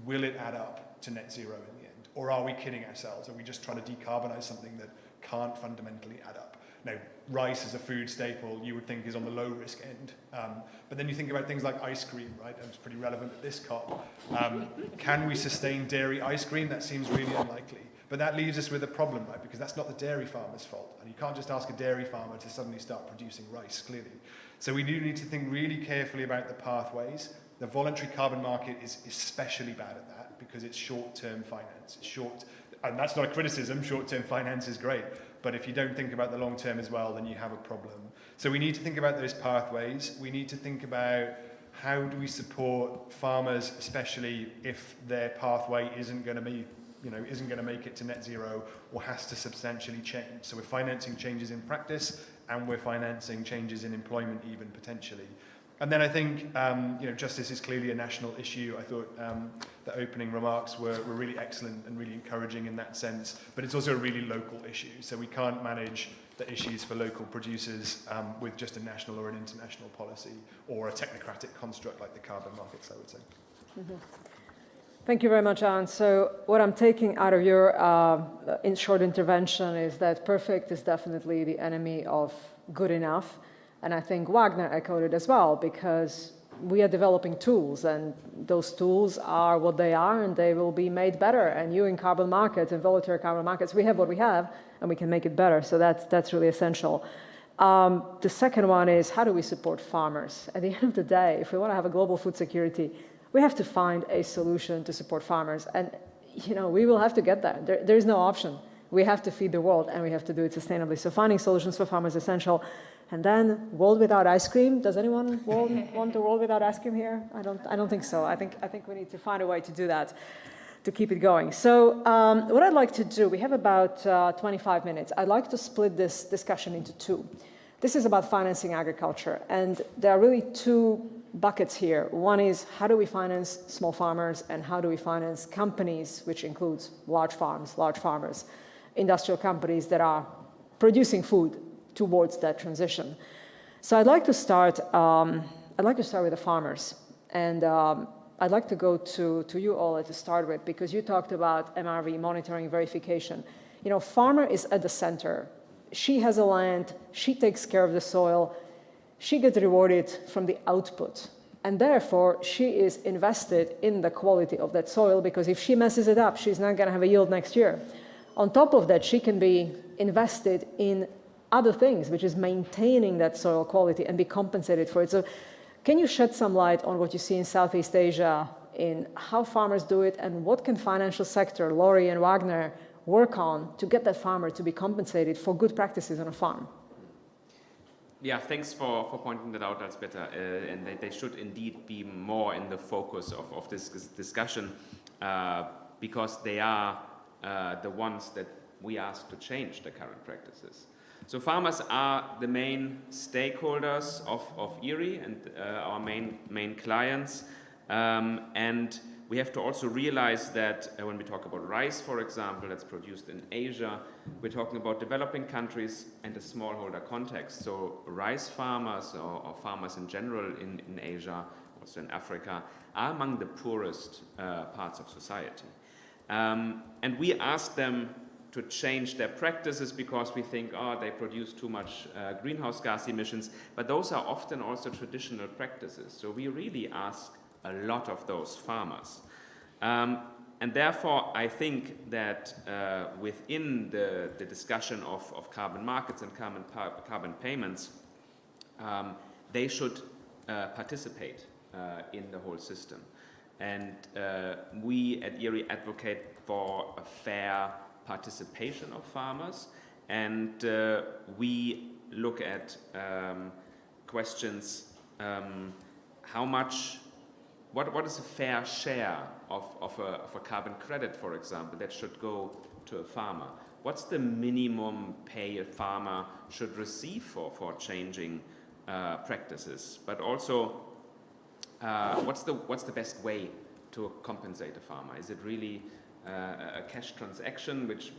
will it add up to net zero in the end? Or are we kidding ourselves? Are we just trying to decarbonize something that can't fundamentally add up? Now, rice as a food staple, you would think is on the low risk end. But then you think about things like ice cream, right? And it's pretty relevant at this COP. Can we sustain dairy ice cream? That seems really unlikely. But that leaves us with a problem, right? Because that's not the dairy farmer's fault. And you can't just ask a dairy farmer to suddenly start producing rice, clearly. So we do need to think really carefully about the pathways. The voluntary carbon market is especially bad at that because it's short-term finance. It's short, and that's not a criticism, short-term finance is great. But if you don't think about the long term as well, then you have a problem. So we need to think about those pathways. We need to think about how do we support farmers, especially if their pathway isn't going to be, isn't going to make it to net zero or has to substantially change. So we're financing changes in practice and we're financing changes in employment even potentially. And then I think, justice is clearly a national issue. I thought the opening remarks were really excellent and really encouraging in that sense, but it's also a really local issue. So we can't manage the issues for local producers with just a national or an international policy or a technocratic construct like the carbon markets, I would say. Mm-hmm. Thank you very much, Alan. So what I'm taking out of your short intervention is that perfect is definitely the enemy of good enough. And I think Wagner echoed it as well, because we are developing tools, and those tools are what they are, and they will be made better. And you in carbon markets, in voluntary carbon markets, we have what we have, and we can make it better. So that's really essential. The second one is, how do we support farmers? At the end of the day, if we want to have a global food security, we have to find a solution to support farmers. And, we will have to get there. There is no option. We have to feed the world, and we have to do it sustainably. So finding solutions for farmers is essential. And then, world without ice cream. Does anyone want a world without ice cream here? I don't think so. I think we need to find a way to do that, to keep it going. So what I'd like to do, we have about 25 minutes. I'd like to split this discussion into two. This is about financing agriculture, and there are really two buckets here. One is, how do we finance small farmers, and how do we finance companies, which includes large farms, large farmers, industrial companies that are producing food towards that transition. So I'd like to start with the farmers, and I'd like to go to you, Ola, to start with, because you talked about MRV, monitoring verification. You know, farmer is at the center. She has a land, she takes care of the soil, she gets rewarded from the output. And therefore, she is invested in the quality of that soil, because if she messes it up, she's not going to have a yield next year. On top of that, she can be invested in other things, which is maintaining that soil quality and be compensated for it. So can you shed some light on what you see in Southeast Asia, in how farmers do it, and what can financial sector, Laurie and Wagner, work on to get that farmer to be compensated for good practices on a farm? Yeah, thanks for pointing that out, Alsbeta. And they should indeed be more in the focus of this discussion, because they are the ones that we ask to change the current practices. So farmers are the main stakeholders of Erie and our main clients. And we have to also realize that when we talk about rice, for example, that's produced in Asia, we're talking about developing countries and a smallholder context. So rice farmers or farmers in general in Asia, also in Africa, are among the poorest parts of society. And we ask them to change their practices because we think, oh, they produce too much greenhouse gas emissions, but those are often also traditional practices. So we really ask a lot of those farmers. And therefore, I think that within the discussion of carbon markets and carbon payments, they should participate in the whole system. And we at Erie advocate for a fair participation of farmers, and we look at questions, what is a fair share of a carbon credit, for example, that should go to a farmer? What's the minimum pay a farmer should receive for changing practices? But also, what's the best way to compensate a farmer? Is it really a cash transaction, which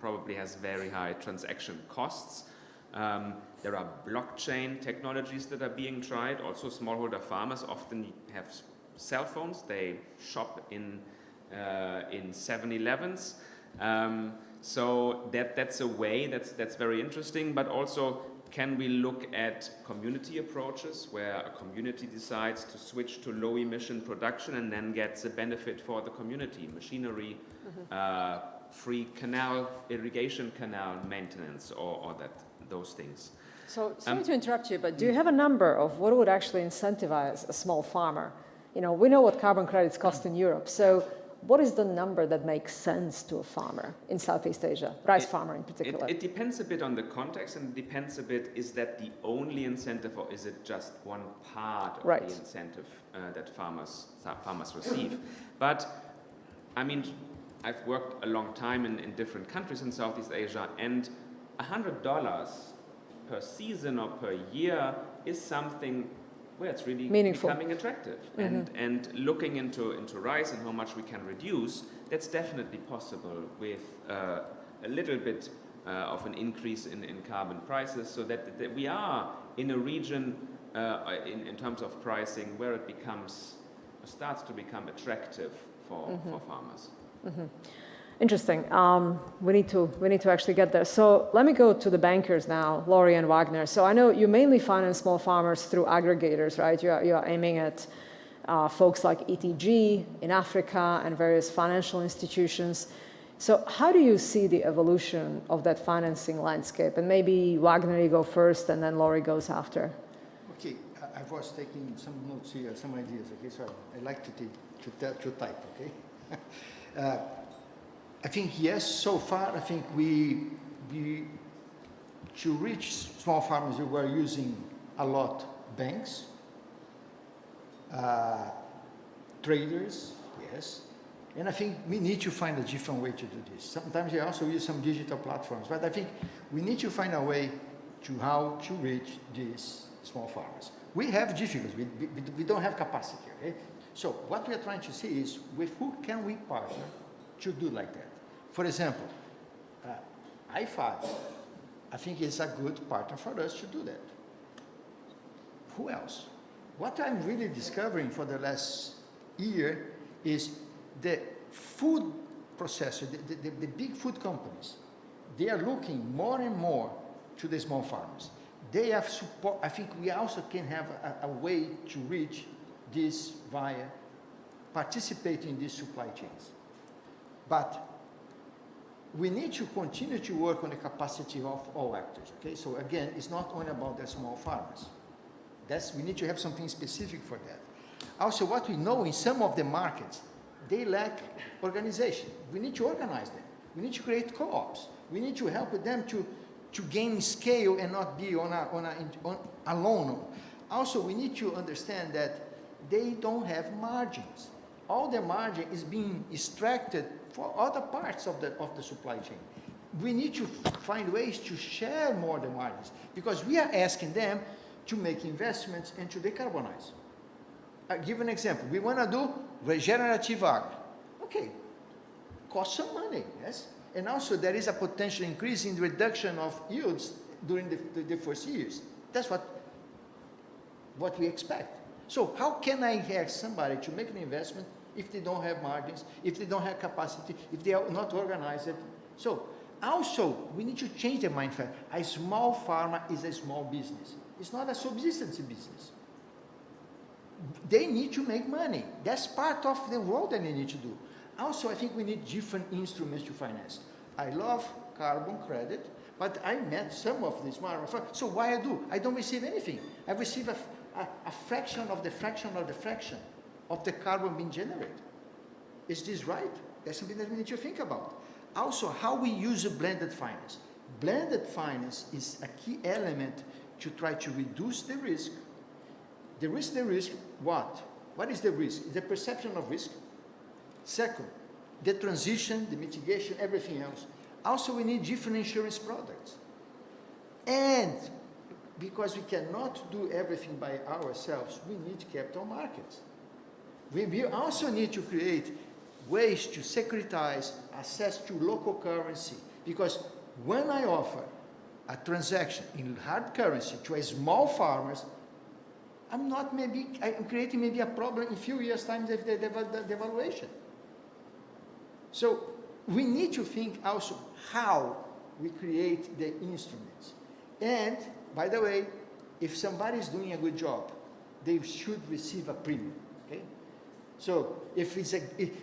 probably has very high transaction costs? There are blockchain technologies that are being tried. Also, smallholder farmers often have cell phones. They shop in 7-Elevens. So that's a way that's very interesting. But also, can we look at community approaches where a community decides to switch to low emission production and then gets a benefit for the community, machinery, free irrigation canal maintenance, or those things. So sorry to interrupt you, but do you have a number of what would actually incentivize a small farmer? You know, we know what carbon credits cost in Europe. So what is the number that makes sense to a farmer in Southeast Asia, rice farmer in particular? It depends a bit on the context, and it depends a bit, is that the only incentive, or is it just one part of the incentive that farmers receive? But, I mean, I've worked a long time in different countries in Southeast Asia, and $100 per season or per year is something where it's really meaningful, becoming attractive. And looking into rice and how much we can reduce, that's definitely possible with a little bit of an increase in carbon prices, so that we are in a region in terms of pricing where it starts to become attractive for farmers. Interesting. We need to actually get there. So let me go to the bankers now, Laurie and Wagner. So I know you mainly finance small farmers through aggregators, right? You are aiming at folks like ETG in Africa and various financial institutions. So how do you see the evolution of that financing landscape? And maybe Wagner, you go first, and then Laurie goes after. Okay, I was taking some notes here, some ideas. Okay, so I like to type. Okay. I think yes. So far, I think we to reach small farmers, we were using a lot banks, traders, yes, and I think we need to find a different way to do this. Sometimes we also use some digital platforms, but I think we need to find a way to how to reach these small farmers. We have difficulties. We don't have capacity. Okay, so what we are trying to see is with who can we partner to do like that. For example, I I think it's a good partner for us to do that. Who else? What I'm really discovering for the last year is the food processor, the big food companies, they are looking more and more to the small farmers. They have support. I think we also can have a way to reach this via participating in these supply chains. But we need to continue to work on the capacity of all actors, okay? So again, it's not only about the small farmers. We need to have something specific for that. Also, what we know in some of the markets, they lack organization. We need to organize them. We need to create co-ops. We need to help them to gain scale and not be alone. Also, we need to understand that they don't have margins. All the margin is being extracted for other parts of the supply chain. We need to find ways to share more the margins because we are asking them to make investments and to decarbonize. I'll give an example. We want to do regenerative ag. Okay, costs some money, yes? And also there is a potential increase in the reduction of yields during the first years. That's what we expect. So how can I ask somebody to make an investment if they don't have margins, if they don't have capacity, if they are not organized? So also we need to change the mindset. A small farmer is a small business. It's not a subsistence business. They need to make money. That's part of the role that they need to do. Also, I think we need different instruments to finance. I love carbon credit, but I met some of these. So why I do? I don't receive anything. I receive a fraction of the fraction of the fraction of the carbon being generated. Is this right? That's something that we need to think about. Also, how we use a blended finance. Blended finance is a key element to try to reduce the risk. The risk, what? What is the risk? The perception of risk. Second, the transition, the mitigation, everything else. Also, we need different insurance products. And because we cannot do everything by ourselves, we need capital markets. We also need to create ways to securitize access to local currency. Because when I offer a transaction in hard currency to a small farmers, I'm creating maybe a problem in a few years' time with the devaluation. So we need to think also how we create the instruments. And by the way, if somebody is doing a good job, they should receive a premium. Okay? So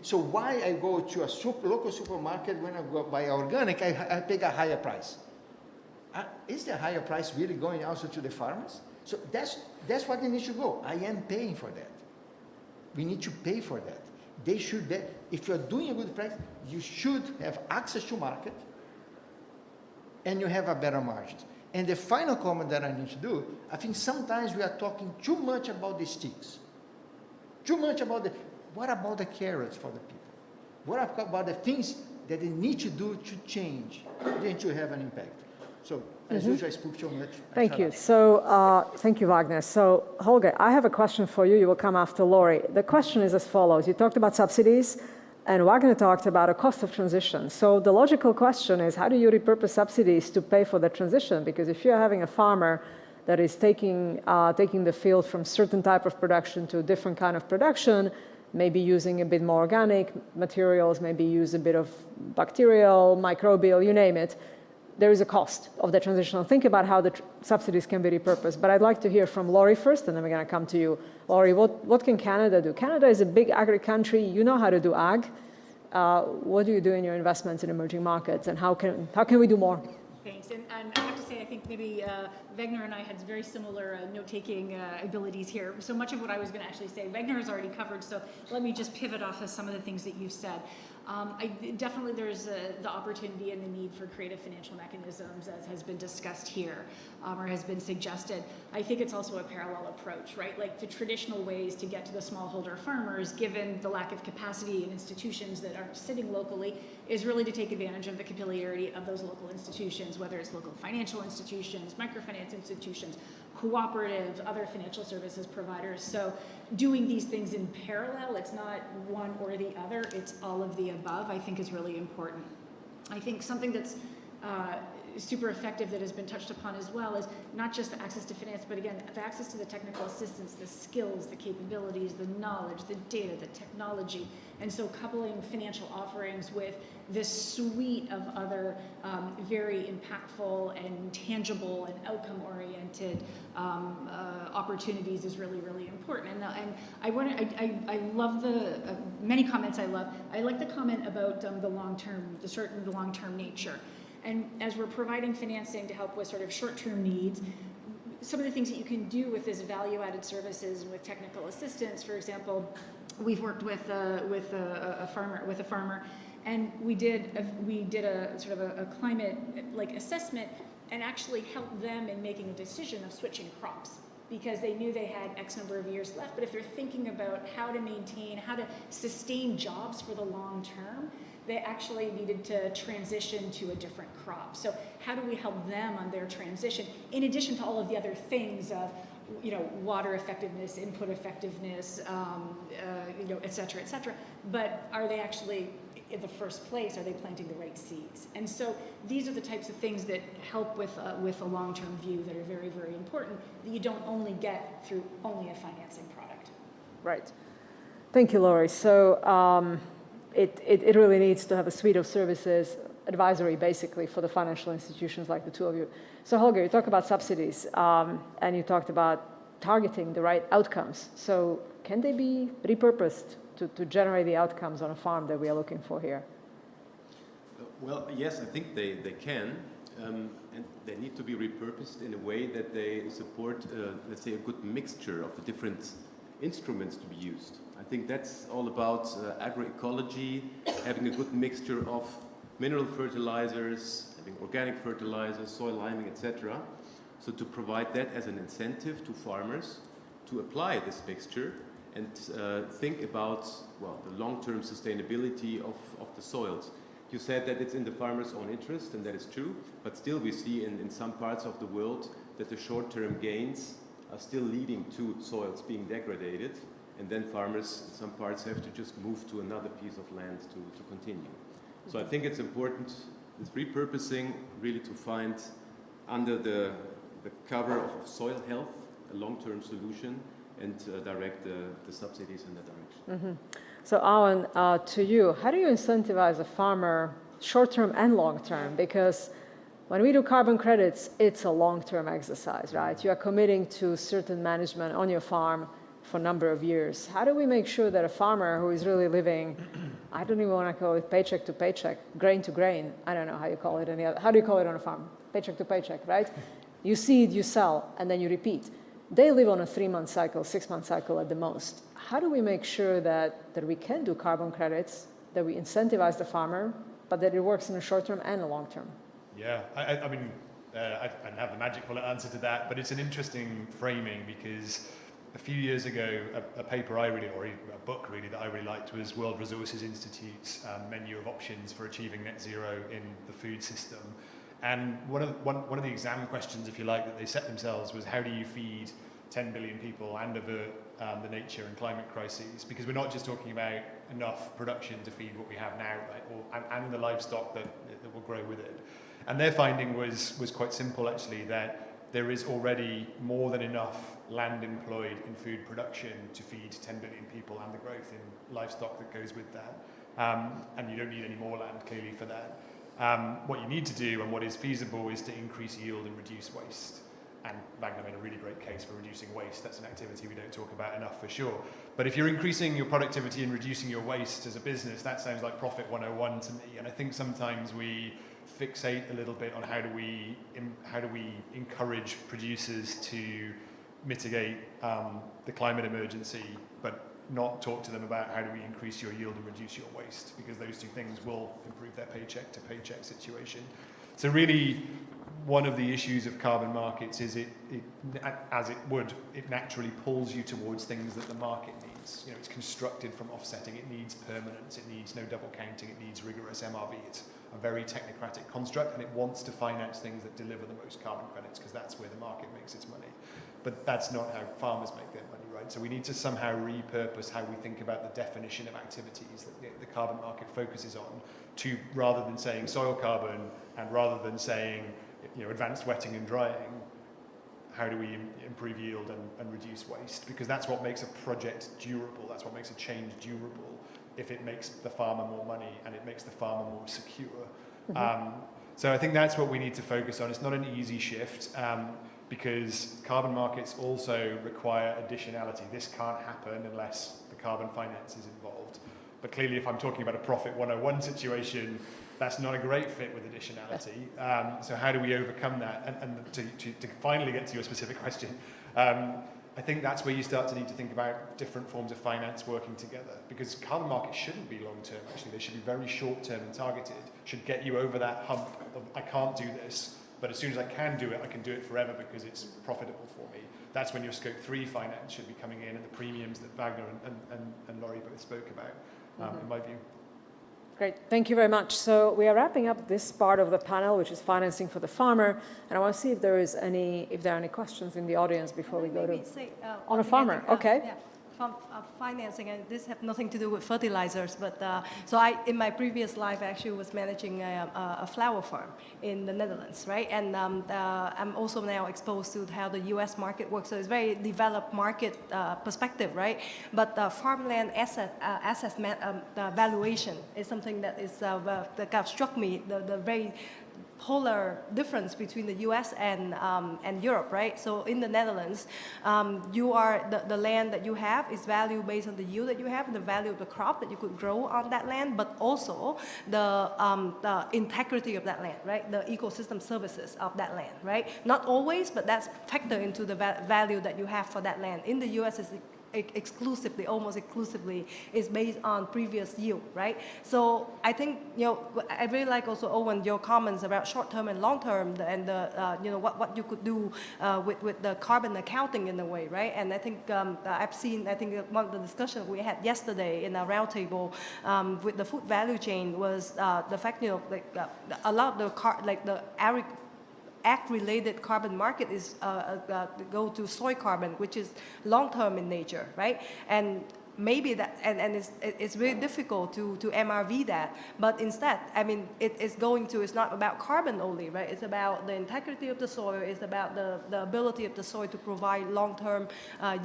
so why I go to a local supermarket when I go buy organic, I pay a higher price. Is the higher price really going also to the farmers? So that's what they need to go. I am paying for that. We need to pay for that. They should, if you're doing a good price, you should have access to market and you have a better margins. And the final comment that I need to do, I think sometimes we are talking too much about the sticks. Too much about what about the carrots for the people? What about the things that they need to do to change, then to have an impact? So, as usual, I spoke too much. Thank you. So, thank you, Wagner. So, Holger, I have a question for you. You will come after Laurie. The question is as follows. You talked about subsidies, and Wagner talked about a cost of transition. So, the logical question is, how do you repurpose subsidies to pay for the transition? Because if you're having a farmer that is taking the field from certain type of production to a different kind of production, maybe using a bit more organic materials, maybe use a bit of bacterial, microbial, you name it, there is a cost of the transition. Think about how the subsidies can be repurposed. But I'd like to hear from Laurie first, and then we're going to come to you. Laurie, what can Canada do? Canada is a big agri country. You know how to do ag. What do you do in your investments in emerging markets, and how can we do more? Thanks. And I have to say, I think maybe Wagner and I had very similar note-taking abilities here. So much of what I was going to actually say, Wagner has already covered, so let me just pivot off of some of the things that you've said. Definitely there's the opportunity and the need for creative financial mechanisms, as has been discussed here, or has been suggested. I think it's also a parallel approach, right? Like the traditional ways to get to the smallholder farmers, given the lack of capacity in institutions that are sitting locally, is really to take advantage of the capillarity of those local institutions, whether it's local financial institutions, microfinance institutions, cooperative, other financial services providers. So doing these things in parallel, it's not one or the other, it's all of the above, I think is really important. I think something that's super effective that has been touched upon as well is not just the access to finance, but again, the access to the technical assistance, the skills, the capabilities, the knowledge, the data, the technology. And so coupling financial offerings with this suite of other very impactful and tangible and outcome-oriented opportunities is really, really important. And I love the many comments I love. I like the comment about the long-term nature. And as we're providing financing to help with sort of short-term needs, some of the things that you can do with this value-added services and with technical assistance, for example, we've worked with a farmer, and we did a sort of a climate like assessment and actually helped them in making a decision of switching crops, because they knew they had X number of years left. But if they're thinking about how to maintain, how to sustain jobs for the long term, they actually needed to transition to a different crop. So how do we help them on their transition, in addition to all of the other things of, water effectiveness, input effectiveness, et cetera, but are they actually, in the first place, are they planting the right seeds? And so these are the types of things that help with a long-term view that are very, very important, that you don't only get through only a financing product. Right. Thank you, Laurie. So it really needs to have a suite of services, advisory basically, for the financial institutions like the two of you. So Holger, you talk about subsidies, and you talked about targeting the right outcomes. So can they be repurposed to generate the outcomes on a farm that we are looking for here? Well, yes, I think they can, and they need to be repurposed in a way that they support, let's say, a good mixture of the different instruments to be used. I think that's all about agroecology, having a good mixture of mineral fertilizers, having organic fertilizers, soil liming, etc. So to provide that as an incentive to farmers to apply this mixture and think about, well, the long-term sustainability of the soils. You said that it's in the farmer's own interest, and that is true, but still we see in some parts of the world that the short-term gains are still leading to soils being degraded, and then farmers in some parts have to just move to another piece of land to continue. So I think it's important, this repurposing, really to find under the cover of soil health a long-term solution and direct the subsidies in that direction. Mm-hmm. So Alan, to you, how do you incentivize a farmer short-term and long-term? Because when we do carbon credits, it's a long-term exercise, right? You are committing to certain management on your farm for a number of years. How do we make sure that a farmer who is really living, I don't even want to call it paycheck to paycheck, grain to grain, I don't know how you call it any other, how do you call it on a farm? Paycheck to paycheck, right? You seed, you sell, and then you repeat. They live on a 3-month cycle, 6-month cycle at the most. How do we make sure that we can do carbon credits, that we incentivize the farmer, but that it works in the short term and the long term? Yeah, I mean, I don't have the magic bullet answer to that, but it's an interesting framing, because a few years ago, a paper I really, or a book really that I really liked, was World Resources Institute's menu of options for achieving net zero in the food system. And one of the exam questions, if you like, that they set themselves was, how do you feed 10 billion people and avert the nature and climate crises? Because we're not just talking about enough production to feed what we have now, right? and the livestock that will grow with it. And their finding was quite simple, actually, that there is already more than enough land employed in food production to feed 10 billion people and the growth in livestock that goes with that. And you don't need any more land, clearly, for that. What you need to do, and what is feasible, is to increase yield and reduce waste. And Magna made a really great case for reducing waste. That's an activity we don't talk about enough, for sure. But if you're increasing your productivity and reducing your waste as a business, that sounds like Profit 101 to me. And I think sometimes we fixate a little bit on how do we encourage producers to mitigate the climate emergency, but not talk to them about how do we increase your yield and reduce your waste, because those two things will improve their paycheck to paycheck situation. So really, one of the issues of carbon markets is it naturally pulls you towards things that the market needs. You know, it's constructed from offsetting. It needs permanence. It needs no double counting. It needs rigorous MRV. It's a very technocratic construct, and it wants to finance things that deliver the most carbon credits because that's where the market makes its money. But that's not how farmers make their money, right? So we need to somehow repurpose how we think about the definition of activities that the carbon market focuses on, to rather than saying soil carbon and rather than saying, you know, advanced wetting and drying, how do we improve yield and reduce waste? Because that's what makes a project durable. That's what makes a change durable. If it makes the farmer more money and it makes the farmer more secure. So I think that's what we need to focus on. It's not an easy shift because carbon markets also require additionality. This can't happen unless the carbon finance is involved. But clearly, if I'm talking about a Profit 101 situation, that's not a great fit with additionality. So how do we overcome that? And to finally get to your specific question, I think that's where you start to need to think about different forms of finance working together, because carbon markets shouldn't be long-term, actually. They should be very short-term and targeted, should get you over that hump of, I can't do this, but as soon as I can do it, I can do it forever because it's profitable for me. That's when your Scope 3 finance should be coming in, and the premiums that Wagner and Laurie both spoke about, in my view. Great, thank you very much. So we are wrapping up this part of the panel, which is financing for the farmer, and I want to see if there are any questions in the audience before we go to on a farmer. Okay. Yeah. Financing, and this have nothing to do with fertilizers, but so in my previous life, I actually was managing a flower farm in the Netherlands, right? And I'm also now exposed to how the U.S. market works. So it's very developed market perspective, right? But farmland asset valuation is something that is that kind of struck me, the very polar difference between the U.S. and Europe, right? So in the Netherlands, you are the land that you have is valued based on the yield that you have and the value of the crop that you could grow on that land, but also the integrity of that land, right? The ecosystem services of that land, right? Not always, but that's factored into the value that you have for that land. In the U.S., it's exclusively, almost exclusively, is based on previous yield, right? So I think, you know, I really like also, Owen, your comments about short-term and long-term, and you know, what you could do with the carbon accounting in a way, right? And I think I've seen, I think one of the discussions we had yesterday in our roundtable with the food value chain was the fact, you know, like a lot of the ag-related carbon market is go to soy carbon, which is long-term in nature, right? And maybe that, and it's really difficult to MRV that, but instead, I mean, it's not about carbon only, right? It's about the integrity of the soil, it's about the ability of the soil to provide long-term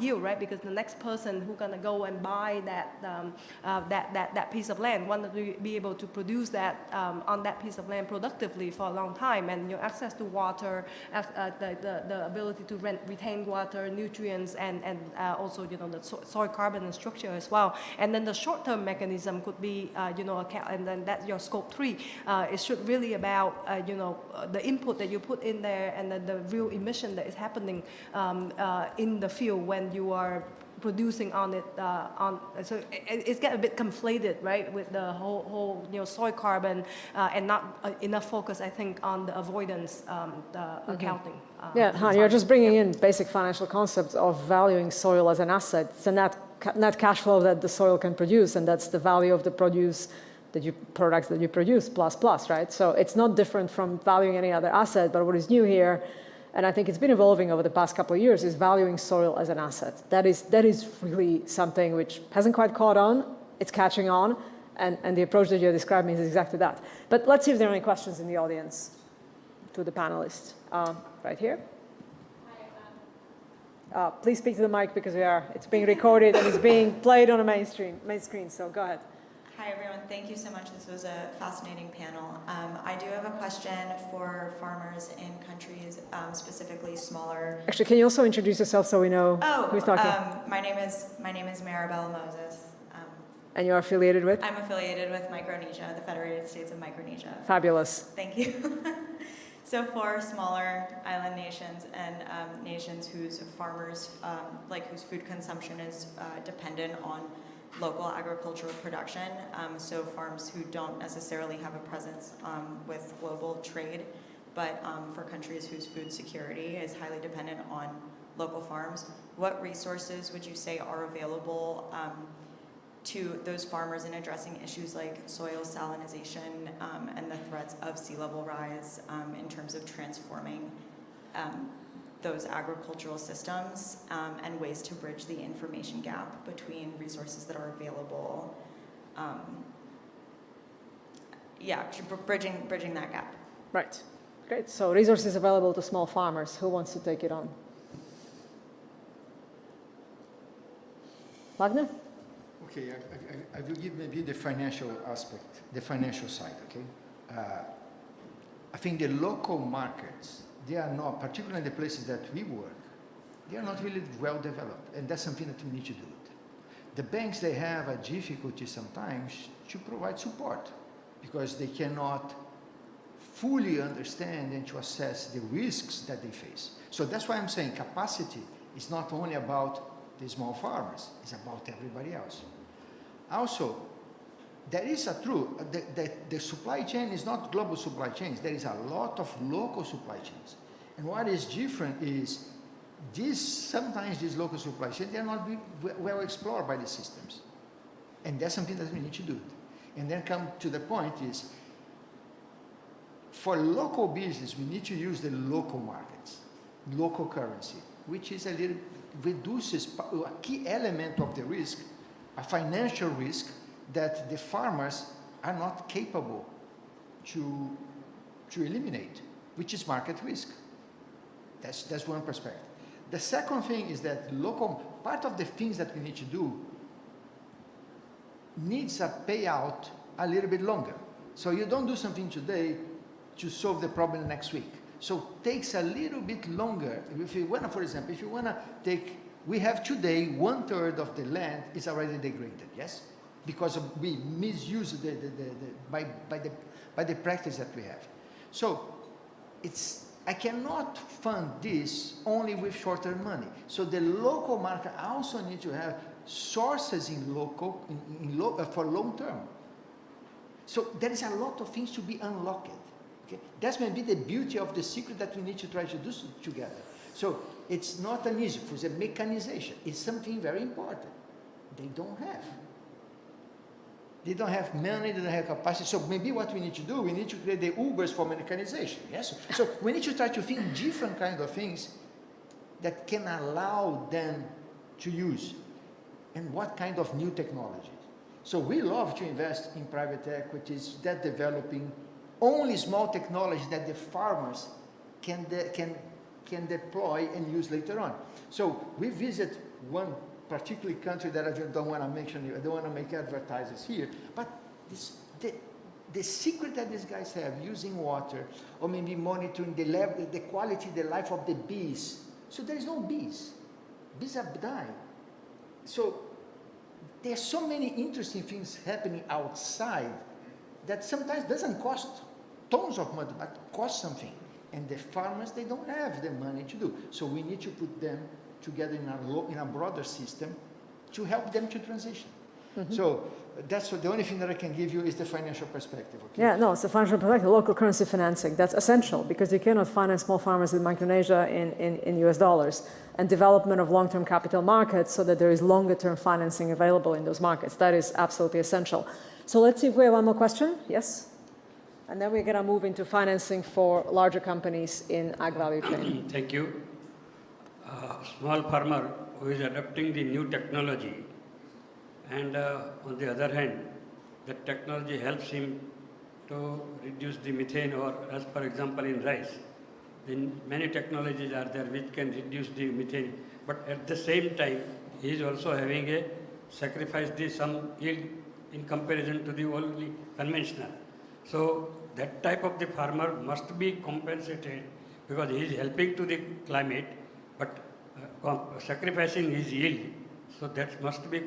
yield, right? Because the next person who's gonna go and buy that piece of land want to be able to produce that on that piece of land productively for a long time, and your access to water, the ability to retain water, nutrients, and also, you know, the soil carbon and structure as well. And then the short-term mechanism could be, you know, and then that's your Scope 3. It should really about, you know, the input that you put in there, and then the real emission that is happening in the field when you are producing on it. So it's get a bit conflated, right, with the whole you know, soil carbon, and not enough focus, I think, on the avoidance, the accounting. Yeah, Han, you're just bringing in basic financial concepts of valuing soil as an asset. It's a net cash flow that the soil can produce, and that's the value of the products that you produce plus, right? So it's not different from valuing any other asset, but what is new here, and I think it's been evolving over the past couple of years, is valuing soil as an asset. That is really something which hasn't quite caught on. It's catching on, and the approach that you're describing is exactly that. But let's see if there are any questions in the audience to the panelists. Right here. Please speak to the mic because it's being recorded and it's being played on a main screen, so go ahead. Hi everyone, thank you so much. This was a fascinating panel. I do have a question for farmers in countries, specifically smaller. Actually, can you also introduce yourself so we know who's talking? My name is Maribel Moses. And you're affiliated with? I'm affiliated with Micronesia, the Federated States of Micronesia. Fabulous. Thank you. So for smaller island nations and nations whose farmers, whose food consumption is dependent on local agricultural production, so farms who don't necessarily have a presence with global trade, but for countries whose food security is highly dependent on local farms, what resources would you say are available to those farmers in addressing issues like soil salinization and the threats of sea level rise in terms of transforming those agricultural systems and ways to bridge the information gap between resources that are available? Bridging that gap. Right. Great. So resources available to small farmers. Who wants to take it on? Wagner? Okay, I will give maybe the financial aspect, the financial side, okay? I think the local markets, they are not, particularly in the places that we work, they are not really well developed, and that's something that we need to do. The banks, they have a difficulty sometimes to provide support because they cannot fully understand and to assess the risks that they face. So that's why I'm saying capacity is not only about the small farmers, it's about everybody else. Also, there is a truth that the supply chain is not global supply chains. There is a lot of local supply chains. And what is different is sometimes these local supply chains, they are not well explored by the systems. And that's something that we need to do. And then come to the point is, for local business, we need to use the local markets, local currency, which is a little, reduces a key element of the risk, a financial risk that the farmers are not capable to eliminate, which is market risk. That's one perspective. The second thing is that local, part of the things that we need to do needs a payout a little bit longer. So you don't do something today to solve the problem next week. So it takes a little bit longer. If you want to, for example, if you want to take, we have today 1/3 of the land is already degraded, yes? Because we misuse by the practice that we have. So I cannot fund this only with short-term money. So the local market also needs to have sources for long-term. So there is a lot of things to be unlocked. Okay? That's maybe the beauty of the secret that we need to try to do together. So it's not an easy, for the mechanization. It's something very important. They don't have. They don't have money, they don't have capacity. So maybe what we need to do, we need to create the Ubers for mechanization. Yes? So we need to try to think different kind of things that can allow them to use. And what kind of new technologies. So we love to invest in private equities that developing only small technology that the farmers can deploy and use later on. So we visit one particular country that I don't want to mention, I don't want to make advertisers here, but the secret that these guys have, using water, or maybe monitoring the level, the quality, the life of the bees. So there is no bees. Bees are dying. So there are so many interesting things happening outside that sometimes doesn't cost tons of money, but costs something. And the farmers, they don't have the money to do. So we need to put them together in a broader system to help them to transition. Mm-hmm. So that's the only thing that I can give you is the financial perspective. Okay? Yeah, no, it's the financial perspective, local currency financing. That's essential because you cannot finance small farmers in Micronesia in US dollars, and development of long-term capital markets so that there is longer-term financing available in those markets. That is absolutely essential. So let's see if we have one more question. Yes? And then we're going to move into financing for larger companies in ag value chain. Thank you. Small farmer who is adopting the new technology, and on the other hand, the technology helps him to reduce the methane, or as for example in rice, then many technologies are there which can reduce the methane, but at the same time he is also having a sacrifice some yield in comparison to the only conventional. So that type of the farmer must be compensated because he is helping to the climate, but sacrificing his yield. So that must be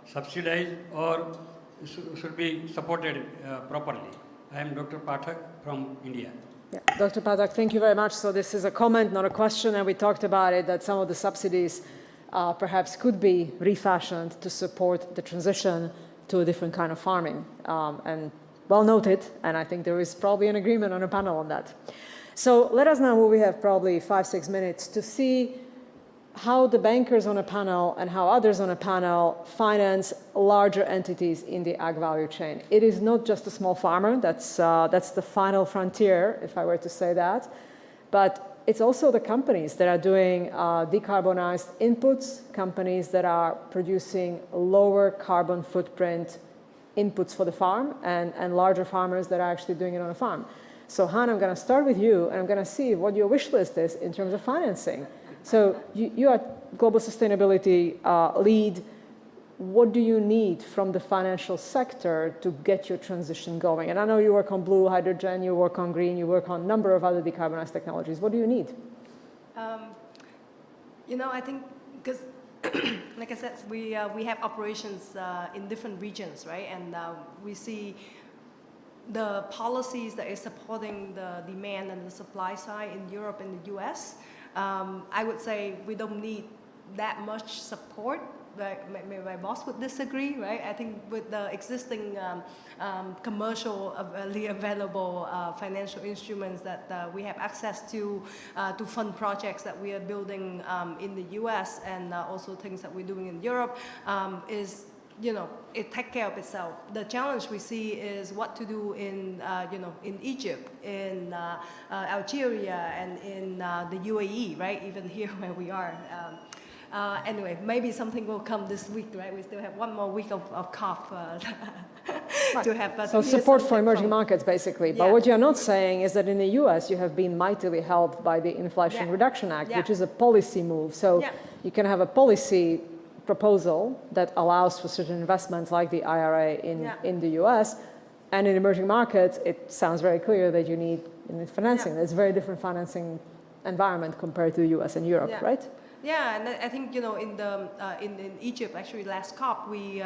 subsidized or should be supported properly. I am Dr. Pathak from India. Yeah. Dr. Pathak, thank you very much. So this is a comment, not a question, and we talked about it, that some of the subsidies perhaps could be refashioned to support the transition to a different kind of farming. And well noted, and I think there is probably an agreement on a panel on that. So let us now, we have probably 5-6 minutes to see how the bankers on a panel and how others on a panel finance larger entities in the ag value chain. It is not just a small farmer, that's the final frontier, if I were to say that, but it's also the companies that are doing decarbonized inputs, companies that are producing lower carbon footprint inputs for the farm, and larger farmers that are actually doing it on a farm. So Han, I'm going to start with you, and I'm going to see what your wish list is in terms of financing. So you are global sustainability lead. What do you need from the financial sector to get your transition going? And I know you work on blue hydrogen, you work on green, you work on a number of other decarbonized technologies. What do you need? I think because, like I said, we have operations in different regions, right? And we see the policies that is supporting the demand and the supply side in Europe and the US. I would say we don't need that much support. Like maybe my boss would disagree, right? I think with the existing commercially available financial instruments that we have access to fund projects that we are building in the US and also things that we're doing in Europe is, it takes care of itself. The challenge we see is what to do in, in Egypt, in Algeria, and in the UAE, right? Even here where we are. Anyway, maybe something will come this week, right? We still have one more week of COP to have. So support for emerging markets, basically. But what you're not saying is that in the US, you have been mightily helped by the Inflation Reduction Act, which is a policy move. So you can have a policy proposal that allows for certain investments like the IRA in the US. And in emerging markets, it sounds very clear that you need financing. It's a very different financing environment compared to the US and Europe, right? Yeah, and I think, in Egypt, actually last COP, we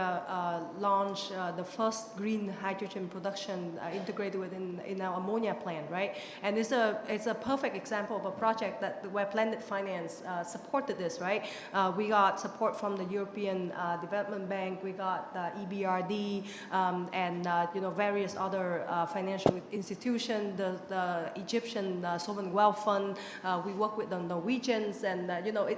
launched the first green hydrogen production integrated in our ammonia plant, right? And it's a perfect example of a project where Blended Finance supported this, right? We got support from the European Development Bank, we got the EBRD, and various other financial institutions, the Egyptian Sovereign Wealth Fund. We work with the Norwegians, and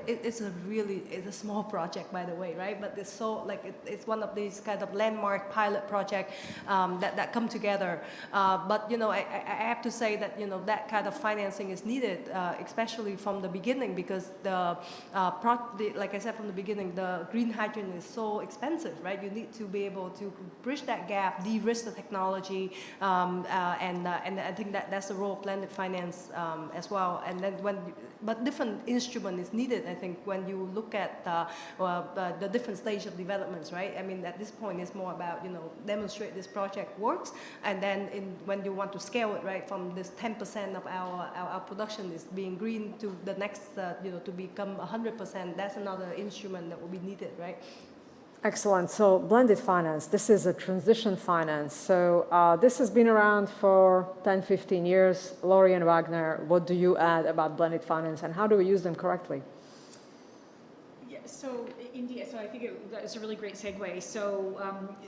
it's a small project, by the way, right? But it's so it's one of these kind of landmark pilot projects that come together. But I have to say that that kind of financing is needed, especially from the beginning, because like I said from the beginning, the green hydrogen is so expensive, right? You need to be able to bridge that gap, de-risk the technology, and I think that's the role of Blended Finance as well. And then but different instrument is needed, I think, when you look at the different stage of developments, right? I mean, at this point, it's more about, demonstrate this project works, and then when you want to scale it, right, from this 10% of our production is being green to the next, to become 100%, that's another instrument that will be needed, right? Excellent. So blended finance, this is a transition finance. So this has been around for 10, 15 years. Laurie and Wagner, what do you add about blended finance, and how do we use them correctly? Yeah, so India, so I think that's a really great segue. So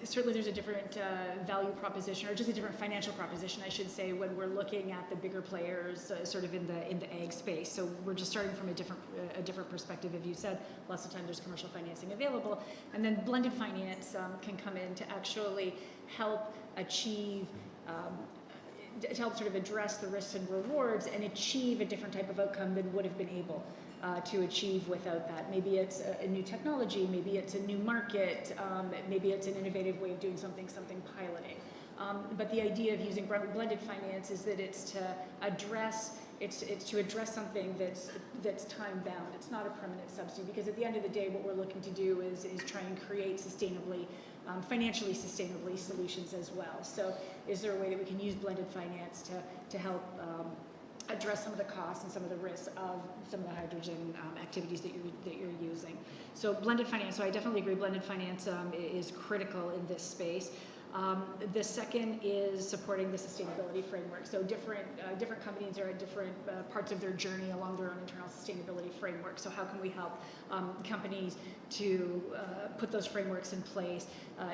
certainly there's a different value proposition, or just a different financial proposition, I should say, when we're looking at the bigger players sort of in the ag space. So we're just starting from a different perspective. As you said, lots of times there's commercial financing available, and then blended finance can come in to actually help achieve to help sort of address the risks and rewards and achieve a different type of outcome than would have been able to achieve without that. Maybe it's a new technology, maybe it's a new market, maybe it's an innovative way of doing something piloting. But the idea of using blended finance is that it's to address something that's time bound. It's not a permanent substitute, because at the end of the day, what we're looking to do is try and create sustainably, financially sustainably solutions as well. So is there a way that we can use blended finance to help address some of the costs and some of the risks of some of the hydrogen activities that you're using? So blended finance, so I definitely agree, blended finance is critical in this space. The second is supporting the sustainability framework. So different companies are at different parts of their journey along their own internal sustainability framework. So how can we help companies to put those frameworks in place,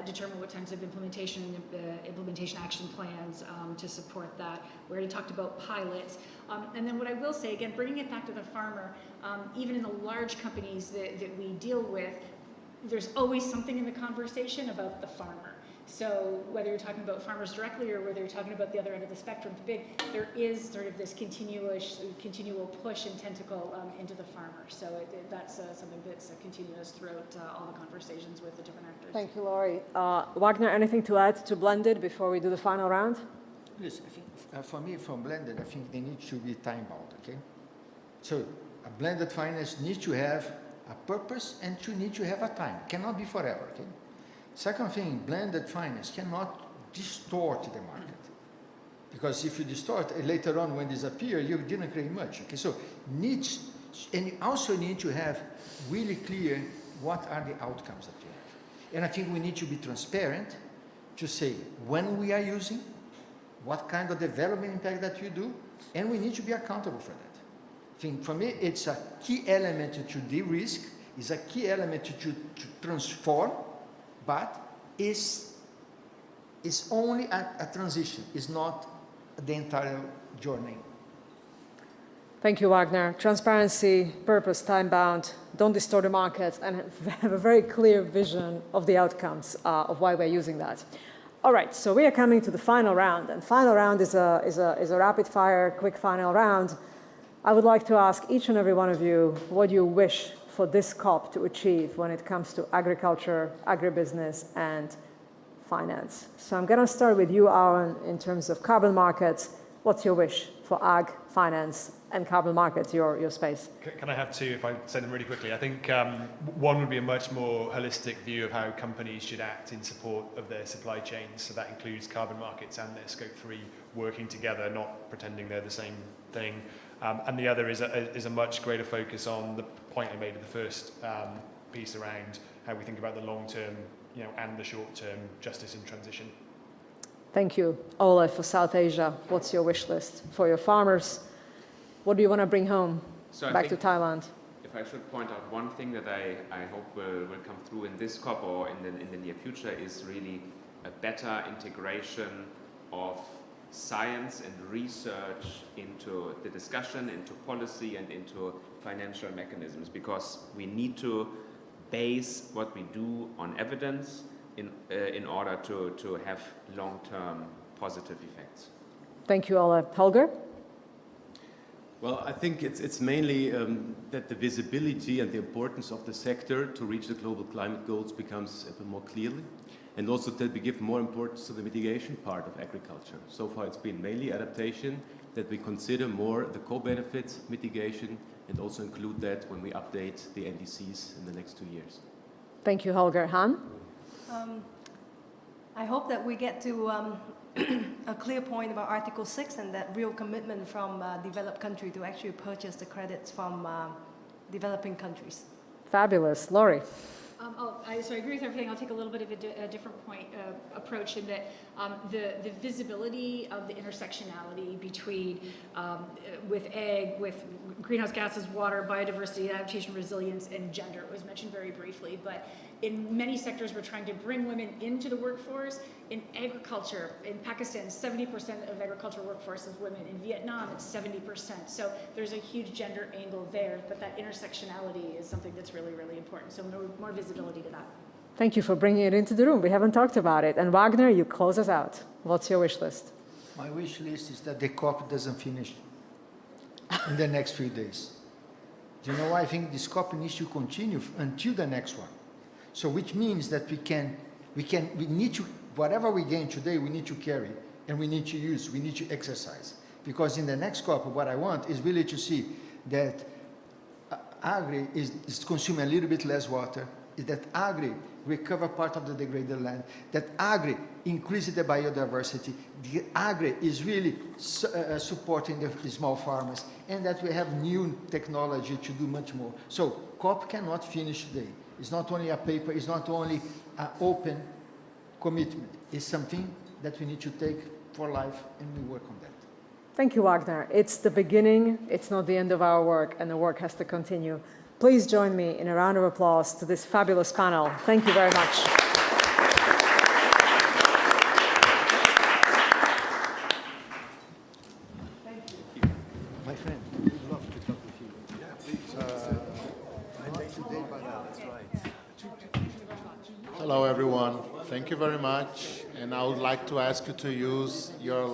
determine what types of implementation action plans to support that. We already talked about pilots. And then what I will say, again, bringing it back to the farmer, even in the large companies that we deal with, there's always something in the conversation about the farmer. So whether you're talking about farmers directly or whether you're talking about the other end of the spectrum, there is sort of this continual push and tentacle into the farmer. So that's something that's continuous throughout all the conversations with the different actors. Thank you, Laurie. Wagner, anything to add to Blended before we do the final round? Yes, I think for me, from blended, I think they need to be time bound, okay? So a blended finance needs to have a purpose and need to have a time. It cannot be forever, okay? Second thing, blended finance cannot distort the market. Because if you distort, later on when disappear, you didn't create much, okay? So and you also need to have really clear what are the outcomes that you have. And I think we need to be transparent to say when we are using, what kind of development impact that you do, and we need to be accountable for that. I think for me, it's a key element to de-risk, it's a key element to transform, but it's only a transition, it's not the entire journey. Thank you, Wagner. Transparency, purpose, time-bound, don't distort the markets, and have a very clear vision of the outcomes of why we're using that. All right, so we are coming to the final round, and final round is a rapid-fire, quick final round. I would like to ask each and every one of you what you wish for this COP to achieve when it comes to agriculture, agribusiness, and finance. So I'm going to start with you, Aaron, in terms of carbon markets. What's your wish for ag, finance, and carbon markets, your space? Can I have two if I say them really quickly? I think one would be a much more holistic view of how companies should act in support of their supply chains. So that includes carbon markets and their Scope 3 working together, not pretending they're the same thing. And the other is a much greater focus on the point I made in the first piece around how we think about the long-term, and the short-term justice in transition. Thank you. Ole, for South Asia, what's your wish list for your farmers? What do you want to bring home back to Thailand? If I should point out one thing that I hope will come through in this COP or in the near future is really a better integration of science and research into the discussion, into policy, and into financial mechanisms, because we need to base what we do on evidence in order to have long-term positive effects. Thank you, Ole. Holger? Well, I think it's mainly that the visibility and the importance of the sector to reach the global climate goals becomes ever more clearly, and also that we give more importance to the mitigation part of agriculture. So far it's been mainly adaptation, that we consider more the co-benefits of mitigation and also include that when we update the NDCs in the next 2 years. Thank you, Holger. Han? I hope that we get to a clear point about Article 6 and that real commitment from developed countries to actually purchase the credits from developing countries. Fabulous. Laurie? So I agree with everything. I'll take a little bit of a different approach in that the visibility of the intersectionality between with ag, with greenhouse gases, water, biodiversity, adaptation, resilience, and gender was mentioned very briefly. But in many sectors, we're trying to bring women into the workforce. In agriculture, in Pakistan, 70% of agricultural workforce is women. In Vietnam, it's 70%. So there's a huge gender angle there, but that intersectionality is something that's really, really important. So more visibility to that. Thank you for bringing it into the room. We haven't talked about it. And Wagner, you close us out. What's your wish list? My wish list is that the COP doesn't finish in the next few days. Do you know why? I think this COP needs to continue until the next one. So which means that we need to, whatever we gain today, we need to carry, and we need to use, we need to exercise. Because in the next COP, what I want is really to see that agri is consuming a little bit less water, that agri recover part of the degraded land, that agri increases the biodiversity, the agri is really supporting the small farmers, and that we have new technology to do much more. So COP cannot finish today. It's not only a paper, it's not only an open commitment. It's something that we need to take for life, and we work on that. Thank you, Wagner. It's the beginning, it's not the end of our work, and the work has to continue. Please join me in a round of applause to this fabulous panel. Thank you very much. My friend, we'd love to talk with you. Yeah, please. Not today, but that's right. Hello, everyone. Thank you very much. And I would like to ask you to use your